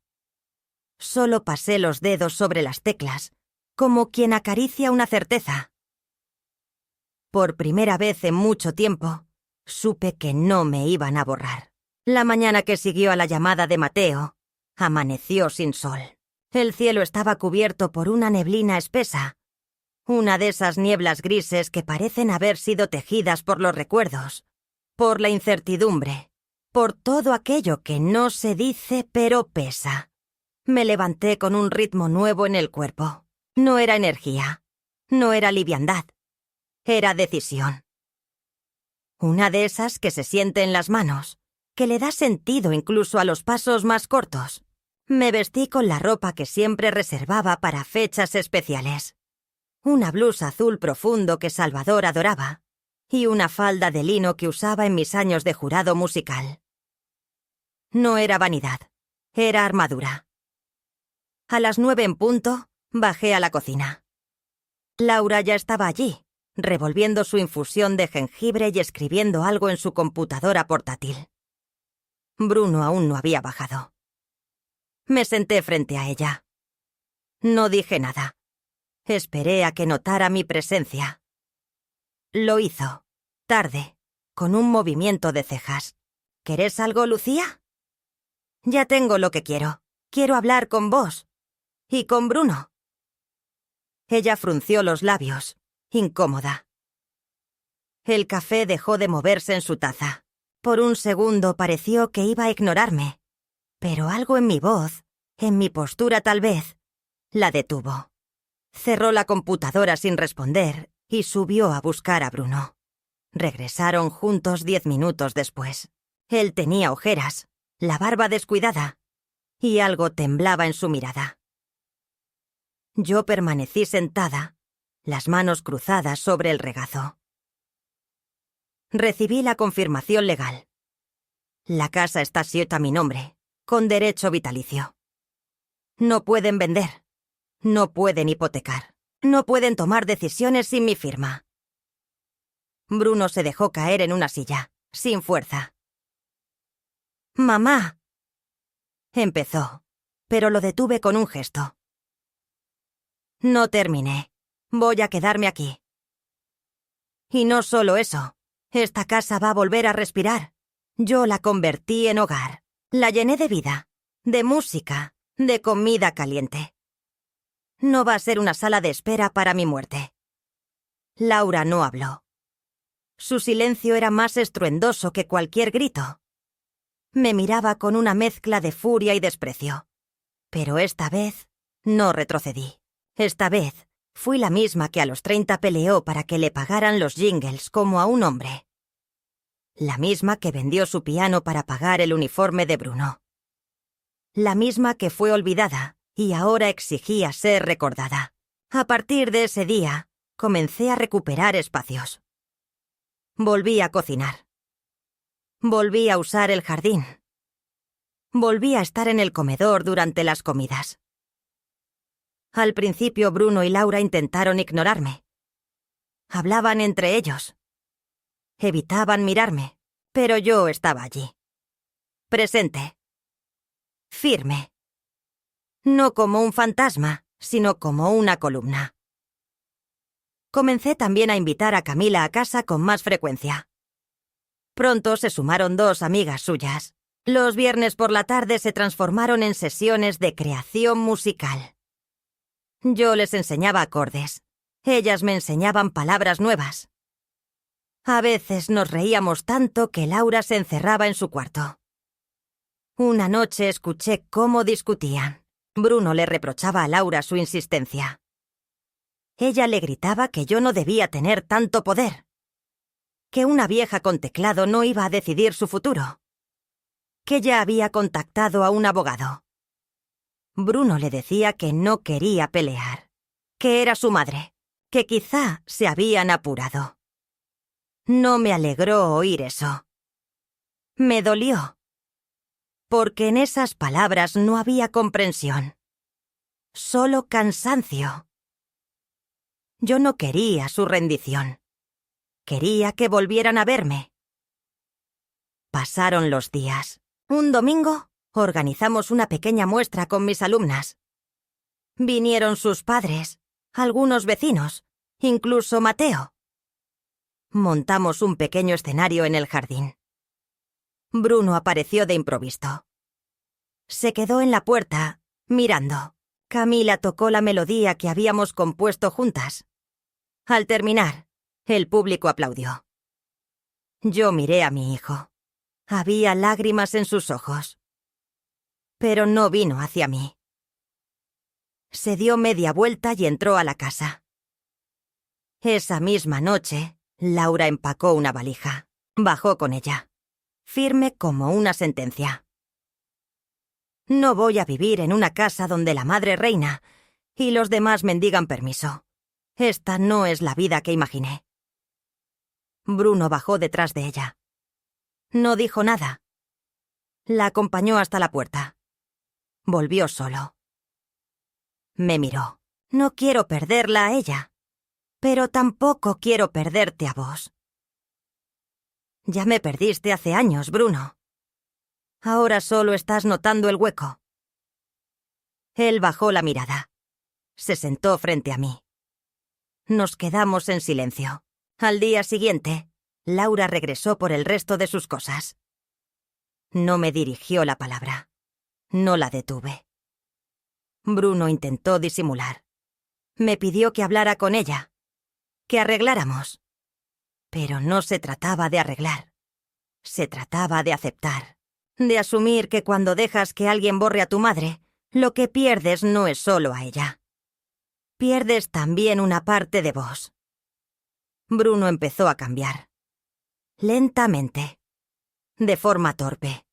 Solo pasé los dedos sobre las teclas, como quien acaricia una certeza. Por primera vez en mucho tiempo, supe que no me iban a borrar. La mañana que siguió a la llamada de Mateo, amaneció sin sol. El cielo estaba cubierto por una neblina espesa, una de esas nieblas grises que parecen haber sido tejidas por los recuerdos, por la incertidumbre, por todo aquello que no se dice pero pesa. Me levanté con un ritmo nuevo en el cuerpo. No era energía, no era liviandad, era decisión. Una de esas que se siente en las manos, que le da sentido incluso a los pasos más cortos. Me vestí con la ropa que siempre reservaba para fechas especiales. Una blusa azul profundo que Salvador adoraba, y una falda de lino que usaba en mis años de jurado musical. No era vanidad, era armadura. A las 9 en punto, bajé a la cocina. Laura ya estaba allí, revolviendo su infusión de jengibre y escribiendo algo en su computadora portátil. Bruno aún no había bajado. Me senté frente a ella. No dije nada. Esperé a que notara mi presencia. Lo hizo, tarde, con un movimiento de cejas. ¿Querés algo, Lucía? Ya tengo lo que quiero. Quiero hablar con vos. Y con Bruno. Ella frunció los labios, incómoda. El café dejó de moverse en su taza. Por un segundo pareció que iba a ignorarme, pero algo en mi voz, en mi postura tal vez, la detuvo. Cerró la computadora sin responder y subió a buscar a Bruno. Regresaron juntos 10 minutos después. Él tenía ojeras, la barba descuidada, y algo temblaba en su mirada. Yo permanecí sentada, las manos cruzadas sobre el regazo. Recibí la confirmación legal. La casa está sieta a mi nombre, con derecho vitalicio. No pueden vender. No pueden hipotecar. No pueden tomar decisiones sin mi firma. Bruno se dejó caer en una silla, sin fuerza. «Mamá», empezó, pero lo detuve con un gesto. «No terminé. Voy a quedarme aquí. Y no solo eso. Esta casa va a volver a respirar. Yo la convertí en hogar. La llené de vida, de música, de comida caliente. No va a ser una sala de espera para mi muerte». Laura no habló. Su silencio era más estruendoso que cualquier grito. Me miraba con una mezcla de furia y desprecio. Pero esta vez no retrocedí. Esta vez fui la misma que a los 30 peleó para que le pagaran los jingles como a un hombre. La misma que vendió su piano para pagar el uniforme de Bruno. La misma que fue olvidada y ahora exigía ser recordada. A partir de ese día, comencé a recuperar espacios. Volví a cocinar. Volví a usar el jardín. Volví a estar en el comedor durante las comidas. Al principio Bruno y Laura intentaron ignorarme. Hablaban entre ellos. Evitaban mirarme, pero yo estaba allí. Presente. Firme. No como un fantasma, sino como una columna. Comencé también a invitar a Camila a casa con más frecuencia. Pronto se sumaron 2 amigas suyas. Los viernes por la tarde se transformaron en sesiones de creación musical. Yo les enseñaba acordes. Ellas me enseñaban palabras nuevas. A veces nos reíamos tanto que Laura se encerraba en su cuarto. Una noche escuché cómo discutían. Bruno le reprochaba a Laura su insistencia. Ella le gritaba que yo no debía tener tanto poder. Que una vieja con teclado no iba a decidir su futuro. Que ya había contactado a un abogado. Bruno le decía que no quería pelear. Que era su madre. Que quizá se habían apurado. No me alegró oír eso. Me dolió. Porque en esas palabras no había comprensión. Solo cansancio. Yo no quería su rendición. Quería que volvieran a verme. Pasaron los días. Un domingo organizamos una pequeña muestra con mis alumnas. Vinieron sus padres, algunos vecinos, incluso Mateo. Montamos un pequeño escenario en el jardín. Bruno apareció de improviso. Se quedó en la puerta, mirando. Camila tocó la melodía que habíamos compuesto juntas. Al terminar, el público aplaudió. Yo miré a mi hijo. Había lágrimas en sus ojos. Pero no vino hacia mí. Se dio media vuelta y entró a la casa. Esa misma noche, Laura empacó una valija. Bajó con ella, firme como una sentencia. No voy a vivir en una casa donde la madre reina y los demás mendigan permiso. Esta no es la vida que imaginé. Bruno bajó detrás de ella. No dijo nada. La acompañó hasta la puerta. Volvió solo. Me miró. No quiero perderla a ella, pero tampoco quiero perderte a vos. Ya me perdiste hace años, Bruno. Ahora solo estás notando el hueco. Él bajó la mirada. Se sentó frente a mí. Nos quedamos en silencio. Al día siguiente, Laura regresó por el resto de sus cosas. No me dirigió la palabra. No la detuve. Bruno intentó disimular. Me pidió que hablara con ella, que arregláramos. Pero no se trataba de arreglar. Se trataba de aceptar, de asumir que cuando dejas que alguien borre a tu madre, lo que pierdes no es solo a ella. Pierdes también una parte de vos. Bruno empezó a cambiar. Lentamente. De forma torpe.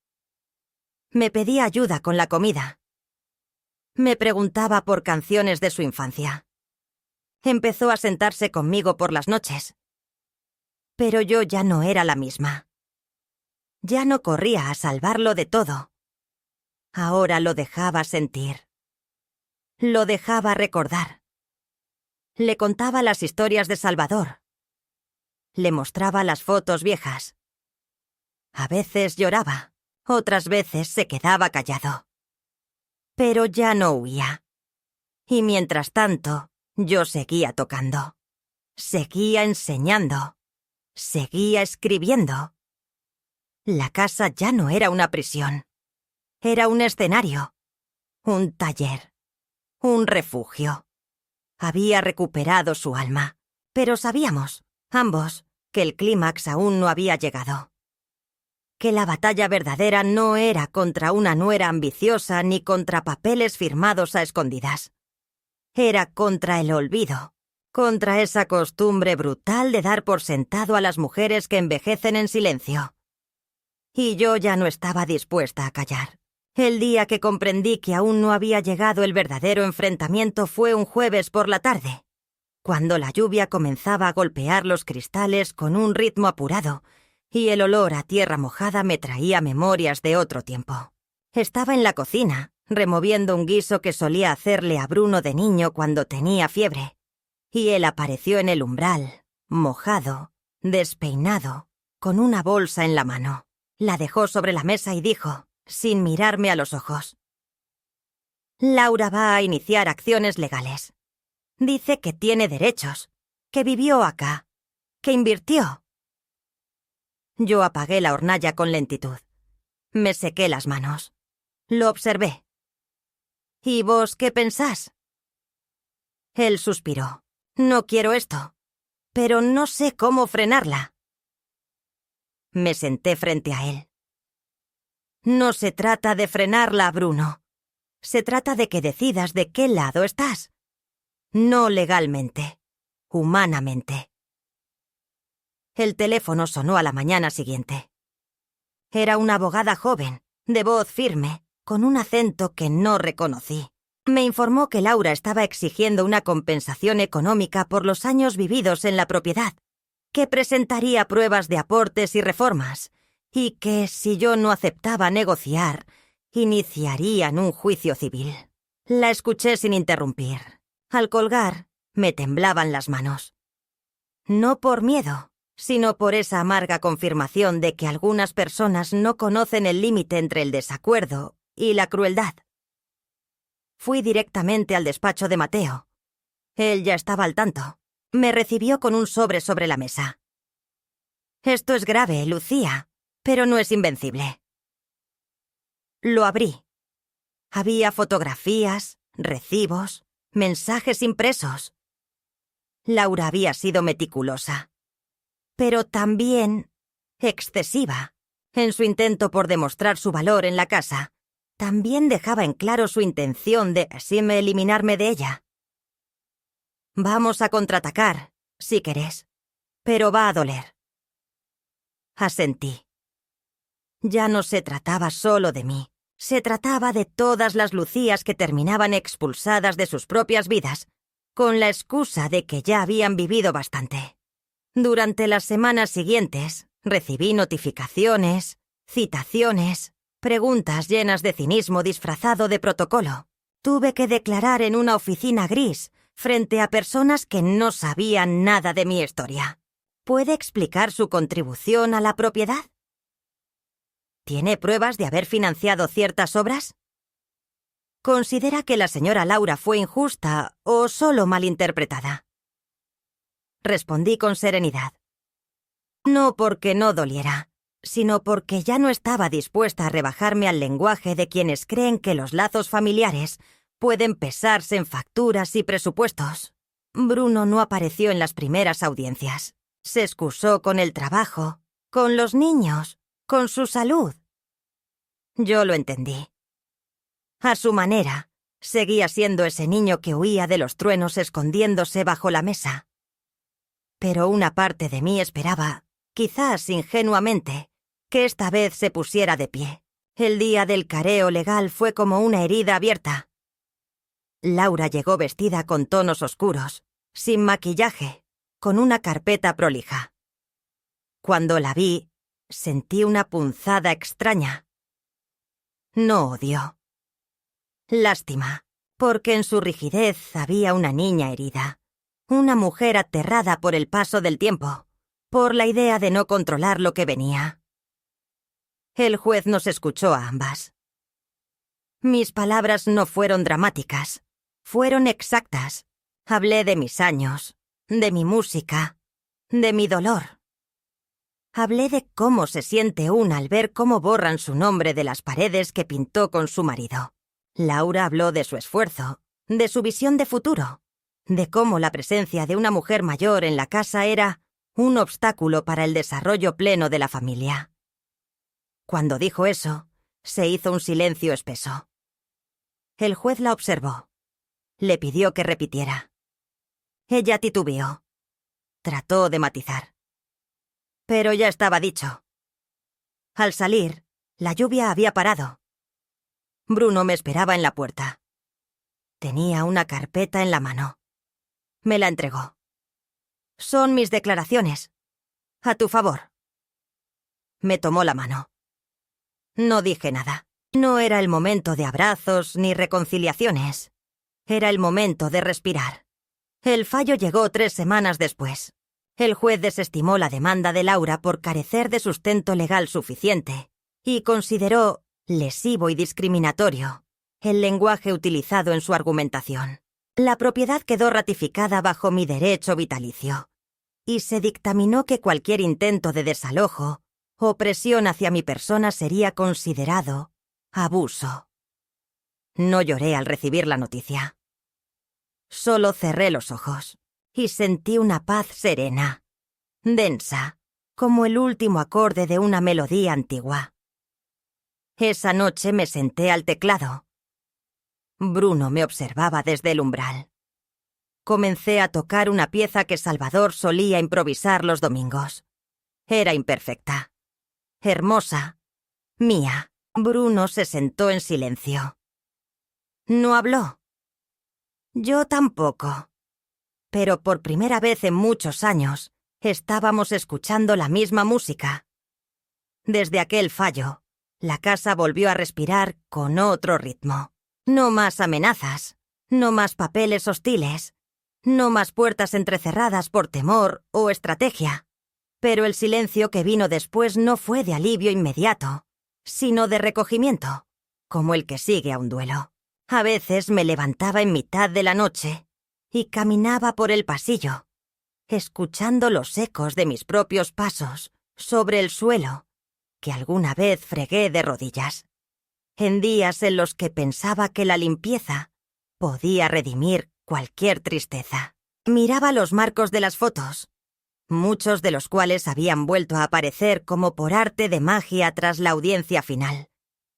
Me pedía ayuda con la comida. Me preguntaba por canciones de su infancia. Empezó a sentarse conmigo por las noches. Pero yo ya no era la misma. Ya no corría a salvarlo de todo. Ahora lo dejaba sentir. Lo dejaba recordar. Le contaba las historias de Salvador. Le mostraba las fotos viejas. A veces lloraba, otras veces se quedaba callado. Pero ya no huía. Y mientras tanto, yo seguía tocando. Seguía enseñando. Seguía escribiendo. La casa ya no era una prisión. Era un escenario. Un taller. Un refugio. Había recuperado su alma. Pero sabíamos, ambos, que el clímax aún no había llegado. Que la batalla verdadera no era contra una nuera ambiciosa ni contra papeles firmados a escondidas. Era contra el olvido, contra esa costumbre brutal de dar por sentado a las mujeres que envejecen en silencio. Y yo ya no estaba dispuesta a callar. El día que comprendí que aún no había llegado el verdadero enfrentamiento fue un jueves por la tarde, cuando la lluvia comenzaba a golpear los cristales con un ritmo apurado, y el olor a tierra mojada me traía memorias de otro tiempo. Estaba en la cocina, removiendo un guiso que solía hacerle a Bruno de niño cuando tenía fiebre, y él apareció en el umbral, mojado, despeinado, con una bolsa en la mano. La dejó sobre la mesa y dijo, sin mirarme a los ojos: Laura va a iniciar acciones legales. Dice que tiene derechos, que vivió acá, que invirtió. Yo apagué la hornalla con lentitud. Me sequé las manos. Lo observé. ¿Y vos qué pensás? Él suspiró. No quiero esto, pero no sé cómo frenarla. Me senté frente a él. No se trata de frenarla, Bruno. Se trata de que decidas de qué lado estás. No legalmente, humanamente. El teléfono sonó a la mañana siguiente. Era una abogada joven, de voz firme, con un acento que no reconocí. Me informó que Laura estaba exigiendo una compensación económica por los años vividos en la propiedad, que presentaría pruebas de aportes y reformas, y que, si yo no aceptaba negociar, iniciarían un juicio civil. La escuché sin interrumpir. Al colgar, me temblaban las manos. No por miedo, sino por esa amarga confirmación de que algunas personas no conocen el límite entre el desacuerdo y la crueldad. Fui directamente al despacho de Mateo. Él ya estaba al tanto. Me recibió con un sobre la mesa. Esto es grave, Lucía, pero no es invencible. Lo abrí. Había fotografías, recibos, mensajes impresos. Laura había sido meticulosa, pero también excesiva. En su intento por demostrar su valor en la casa, también dejaba en claro su intención de así eliminarme de ella. Vamos a contraatacar, si querés, pero va a doler. Asentí. Ya no se trataba solo de mí. Se trataba de todas las Lucías que terminaban expulsadas de sus propias vidas, con la excusa de que ya habían vivido bastante. Durante las semanas siguientes, recibí notificaciones, citaciones, preguntas llenas de cinismo disfrazado de protocolo. Tuve que declarar en una oficina gris, frente a personas que no sabían nada de mi historia. ¿Puede explicar su contribución a la propiedad? ¿Tiene pruebas de haber financiado ciertas obras? ¿Considera que la señora Laura fue injusta o solo malinterpretada? Respondí con serenidad. No porque no doliera, sino porque ya no estaba dispuesta a rebajarme al lenguaje de quienes creen que los lazos familiares pueden pesarse en facturas y presupuestos. Bruno no apareció en las primeras audiencias. Se excusó con el trabajo, con los niños, con su salud. Yo lo entendí. A su manera, seguía siendo ese niño que huía de los truenos escondiéndose bajo la mesa. Pero una parte de mí esperaba, quizás ingenuamente, que esta vez se pusiera de pie. El día del careo legal fue como una herida abierta. Laura llegó vestida con tonos oscuros, sin maquillaje, con una carpeta prolija. Cuando la vi, sentí una punzada extraña. No odio, Lástima, porque en su rigidez había una niña herida, una mujer aterrada por el paso del tiempo, por la idea de no controlar lo que venía. El juez nos escuchó a ambas. Mis palabras no fueron dramáticas, fueron exactas. Hablé de mis años, de mi música, de mi dolor. Hablé de cómo se siente una al ver cómo borran su nombre de las paredes que pintó con su marido. Laura habló de su esfuerzo, de su visión de futuro, de cómo la presencia de una mujer mayor en la casa era un obstáculo para el desarrollo pleno de la familia. Cuando dijo eso, se hizo un silencio espeso. El juez la observó. Le pidió que repitiera. Ella titubeó. Trató de matizar. Pero ya estaba dicho. Al salir, la lluvia había parado. Bruno me esperaba en la puerta. Tenía una carpeta en la mano. Me la entregó. Son mis declaraciones. A tu favor. Me tomó la mano. No dije nada. No era el momento de abrazos ni reconciliaciones. Era el momento de respirar. El fallo llegó 3 semanas después. El juez desestimó la demanda de Laura por carecer de sustento legal suficiente y consideró lesivo y discriminatorio el lenguaje utilizado en su argumentación. La propiedad quedó ratificada bajo mi derecho vitalicio y se dictaminó que cualquier intento de desalojo o presión hacia mi persona sería considerado abuso. No lloré al recibir la noticia. Solo cerré los ojos y sentí una paz serena, densa, como el último acorde de una melodía antigua. Esa noche me senté al teclado. Bruno me observaba desde el umbral. Comencé a tocar una pieza que Salvador solía improvisar los domingos. Era imperfecta, hermosa, mía. Bruno se sentó en silencio. No habló. Yo tampoco. Pero por primera vez en muchos años, estábamos escuchando la misma música. Desde aquel fallo, la casa volvió a respirar con otro ritmo. No más amenazas, no más papeles hostiles, no más puertas entrecerradas por temor o estrategia. Pero el silencio que vino después no fue de alivio inmediato, sino de recogimiento, como el que sigue a un duelo. A veces me levantaba en mitad de la noche y caminaba por el pasillo, escuchando los ecos de mis propios pasos sobre el suelo que alguna vez fregué de rodillas. En días en los que pensaba que la limpieza podía redimir cualquier tristeza. Miraba los marcos de las fotos, muchos de los cuales habían vuelto a aparecer como por arte de magia tras la audiencia final,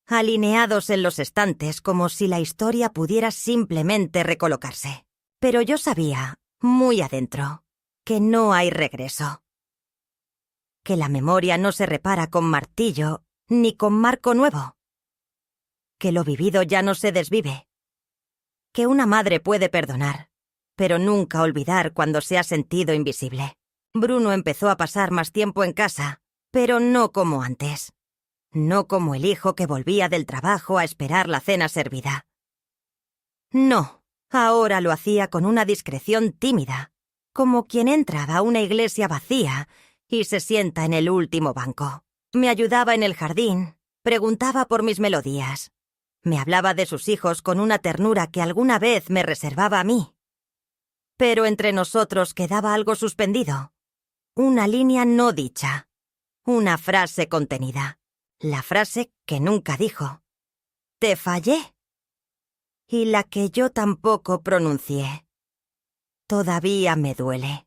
alineados en los estantes como si la historia pudiera simplemente recolocarse. Pero yo sabía, muy adentro, que no hay regreso. Que la memoria no se repara con martillo ni con marco nuevo. Que lo vivido ya no se desvive. Que una madre puede perdonar, pero nunca olvidar cuando se ha sentido invisible. Bruno empezó a pasar más tiempo en casa, pero no como antes. No como el hijo que volvía del trabajo a esperar la cena servida. No, ahora lo hacía con una discreción tímida, como quien entra a una iglesia vacía y se sienta en el último banco. Me ayudaba en el jardín, preguntaba por mis melodías. Me hablaba de sus hijos con una ternura que alguna vez me reservaba a mí. Pero entre nosotros quedaba algo suspendido. Una línea no dicha. Una frase contenida. La frase que nunca dijo. «¿Te fallé?» Y la que yo tampoco pronuncié. Todavía me duele.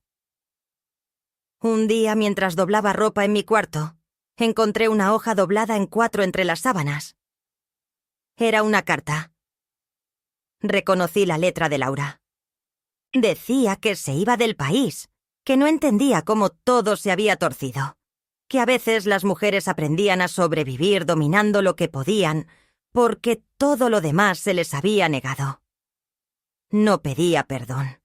Un día, mientras doblaba ropa en mi cuarto, encontré una hoja doblada en 4 entre las sábanas. Era una carta. Reconocí la letra de Laura. Decía que se iba del país, que no entendía cómo todo se había torcido, que a veces las mujeres aprendían a sobrevivir dominando lo que podían, porque todo lo demás se les había negado. No pedía perdón,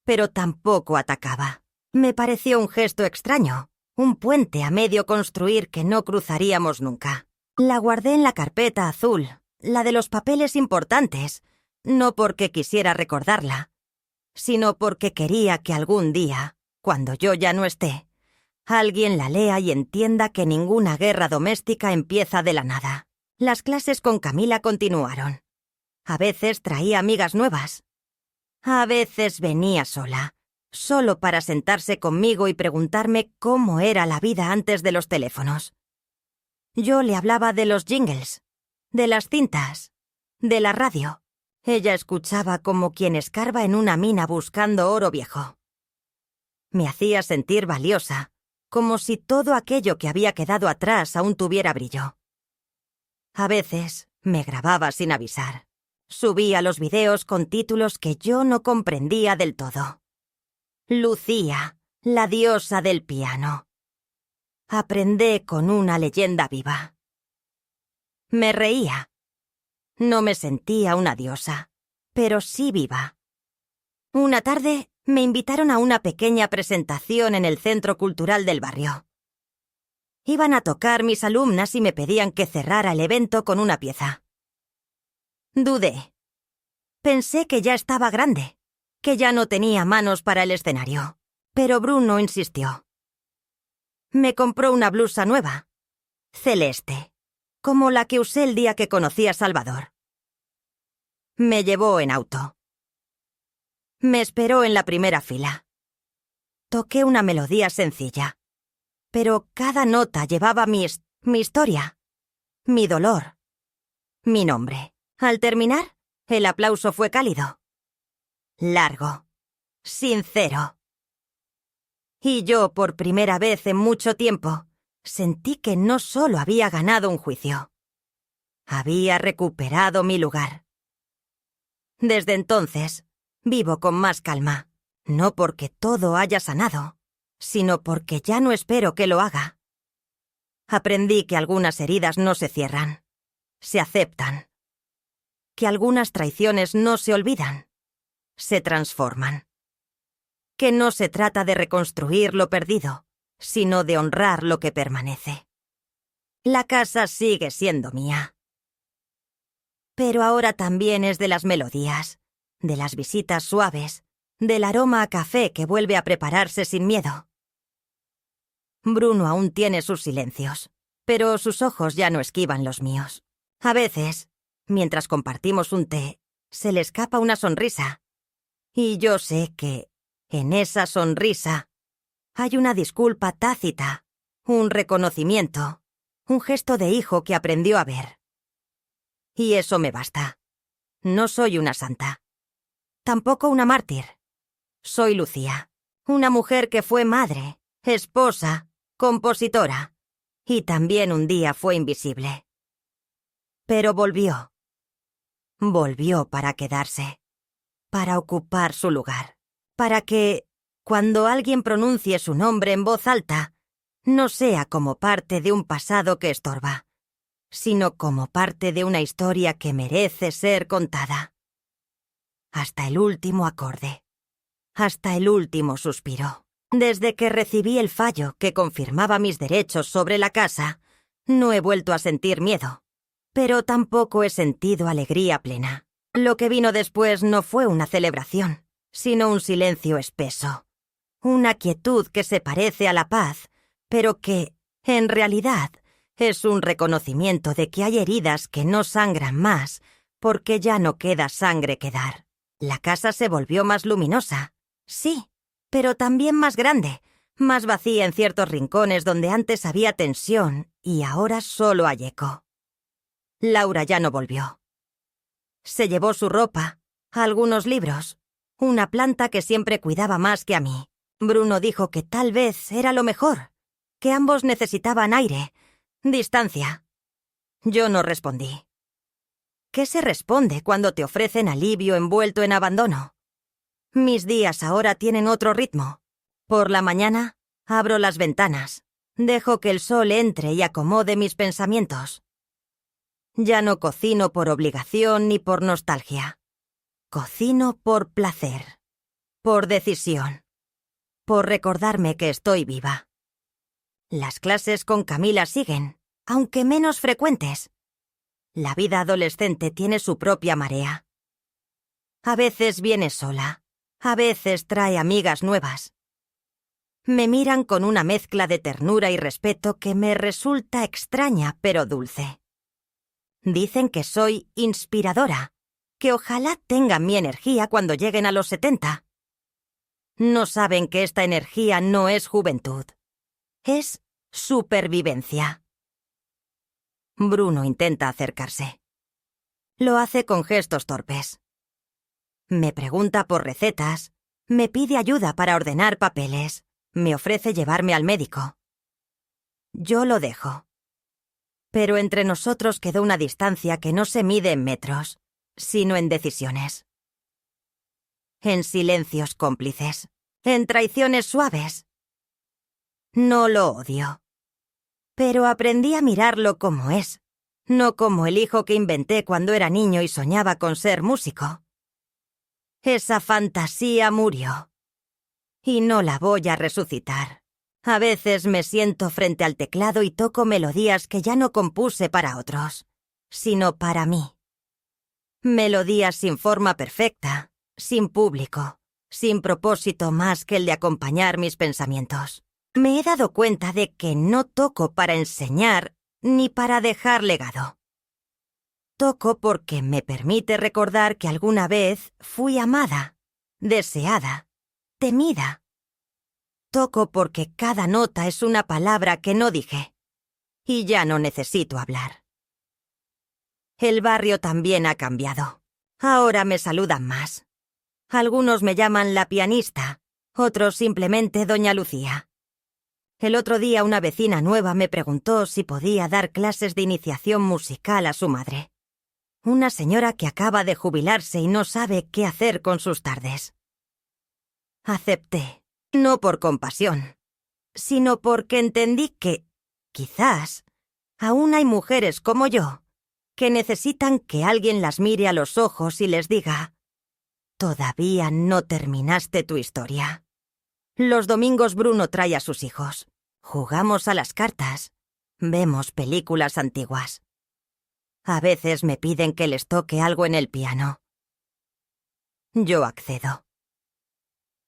pero tampoco atacaba. Me pareció un gesto extraño, un puente a medio construir que no cruzaríamos nunca. La guardé en la carpeta azul, la de los papeles importantes, no porque quisiera recordarla, sino porque quería que algún día, cuando yo ya no esté, alguien la lea y entienda que ninguna guerra doméstica empieza de la nada. Las clases con Camila continuaron. A veces traía amigas nuevas. A veces venía sola, solo para sentarse conmigo y preguntarme cómo era la vida antes de los teléfonos. Yo le hablaba de los jingles, de las cintas, de la radio. Ella escuchaba como quien escarba en una mina buscando oro viejo. Me hacía sentir valiosa, como si todo aquello que había quedado atrás aún tuviera brillo. A veces me grababa sin avisar. Subía los videos con títulos que yo no comprendía del todo. Lucía, la diosa del piano. Aprendé con una leyenda viva. Me reía. No me sentía una diosa, pero sí viva. Una tarde me invitaron a una pequeña presentación en el Centro Cultural del barrio. Iban a tocar mis alumnas y me pedían que cerrara el evento con una pieza. Dudé. Pensé que ya estaba grande, que ya no tenía manos para el escenario, pero Bruno insistió. Me compró una blusa nueva, celeste, como la que usé el día que conocí a Salvador. Me llevó en auto. Me esperó en la primera fila. Toqué una melodía sencilla, pero cada nota llevaba mi historia, mi dolor, mi nombre. Al terminar, el aplauso fue cálido, largo, sincero. Y yo, por primera vez en mucho tiempo, sentí que no solo había ganado un juicio, había recuperado mi lugar. Desde entonces, vivo con más calma, no porque todo haya sanado, sino porque ya no espero que lo haga. Aprendí que algunas heridas no se cierran, se aceptan. Que algunas traiciones no se olvidan, se transforman. Que no se trata de reconstruir lo perdido, sino de honrar lo que permanece. La casa sigue siendo mía. Pero ahora también es de las melodías, de las visitas suaves, del aroma a café que vuelve a prepararse sin miedo. Bruno aún tiene sus silencios, pero sus ojos ya no esquivan los míos. A veces, mientras compartimos un té, se le escapa una sonrisa. Y yo sé que, en esa sonrisa, hay una disculpa tácita, un reconocimiento, un gesto de hijo que aprendió a ver. Y eso me basta. No soy una santa. Tampoco una mártir. Soy Lucía, una mujer que fue madre, esposa, compositora, y también un día fue invisible. Pero volvió. Volvió para quedarse, para ocupar su lugar, para que, cuando alguien pronuncie su nombre en voz alta, no sea como parte de un pasado que estorba, sino como parte de una historia que merece ser contada. Hasta el último acorde, hasta el último suspiro. Desde que recibí el fallo que confirmaba mis derechos sobre la casa, no he vuelto a sentir miedo, pero tampoco he sentido alegría plena. Lo que vino después no fue una celebración, sino un silencio espeso, una quietud que se parece a la paz, pero que, en realidad, es un reconocimiento de que hay heridas que no sangran más, porque ya no queda sangre que dar. La casa se volvió más luminosa, sí, pero también más grande, más vacía en ciertos rincones donde antes había tensión y ahora solo hay eco. Laura ya no volvió. Se llevó su ropa, algunos libros, una planta que siempre cuidaba más que a mí. Bruno dijo que tal vez era lo mejor, que ambos necesitaban aire, distancia. Yo no respondí. ¿Qué se responde cuando te ofrecen alivio envuelto en abandono? Mis días ahora tienen otro ritmo. Por la mañana, abro las ventanas, dejo que el sol entre y acomode mis pensamientos. Ya no cocino por obligación ni por nostalgia. Cocino por placer, por decisión, por recordarme que estoy viva. Las clases con Camila siguen, aunque menos frecuentes. La vida adolescente tiene su propia marea. A veces viene sola, a veces trae amigas nuevas. Me miran con una mezcla de ternura y respeto que me resulta extraña pero dulce. Dicen que soy inspiradora, que ojalá tengan mi energía cuando lleguen a los 70. No saben que esta energía no es juventud, es supervivencia. Bruno intenta acercarse. Lo hace con gestos torpes. Me pregunta por recetas, me pide ayuda para ordenar papeles, me ofrece llevarme al médico. Yo lo dejo. Pero entre nosotros quedó una distancia que no se mide en metros, sino en decisiones. En silencios cómplices, en traiciones suaves. No lo odio. Pero aprendí a mirarlo como es, no como el hijo que inventé cuando era niño y soñaba con ser músico. Esa fantasía murió. Y no la voy a resucitar. A veces me siento frente al teclado y toco melodías que ya no compuse para otros, sino para mí. Melodías sin forma perfecta, sin público, sin propósito más que el de acompañar mis pensamientos. Me he dado cuenta de que no toco para enseñar ni para dejar legado. Toco porque me permite recordar que alguna vez fui amada, deseada, temida. Toco porque cada nota es una palabra que no dije, y ya no necesito hablar. El barrio también ha cambiado. Ahora me saludan más. Algunos me llaman la pianista, otros simplemente Doña Lucía. El otro día una vecina nueva me preguntó si podía dar clases de iniciación musical a su madre. Una señora que acaba de jubilarse y no sabe qué hacer con sus tardes. Acepté, no por compasión, sino porque entendí que, quizás, aún hay mujeres como yo que necesitan que alguien las mire a los ojos y les diga: «Todavía no terminaste tu historia». Los domingos Bruno trae a sus hijos. Jugamos a las cartas. Vemos películas antiguas. A veces me piden que les toque algo en el piano. Yo accedo.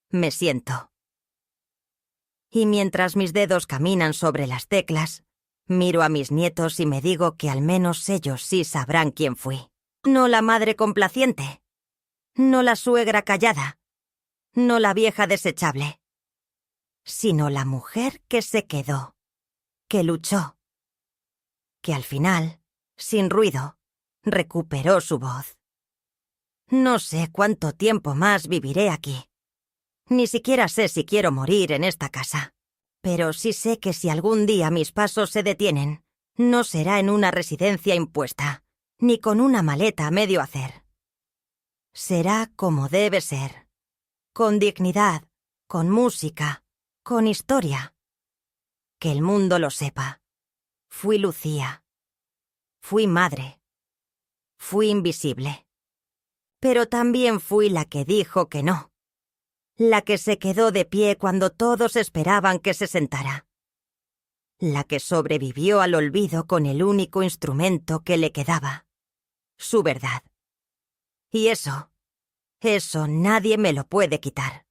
Me siento. Y mientras mis dedos caminan sobre las teclas, miro a mis nietos y me digo que al menos ellos sí sabrán quién fui. No la madre complaciente. No la suegra callada. No la vieja desechable. Sino la mujer que se quedó, que luchó, que al final, sin ruido, recuperó su voz. No sé cuánto tiempo más viviré aquí. Ni siquiera sé si quiero morir en esta casa. Pero sí sé que si algún día mis pasos se detienen, no será en una residencia impuesta, ni con una maleta a medio hacer. Será como debe ser, con dignidad, con música, con historia. Que el mundo lo sepa. Fui Lucía. Fui madre. Fui invisible. Pero también fui la que dijo que no. La que se quedó de pie cuando todos esperaban que se sentara. La que sobrevivió al olvido con el único instrumento que le quedaba. Su verdad. Y eso nadie me lo puede quitar.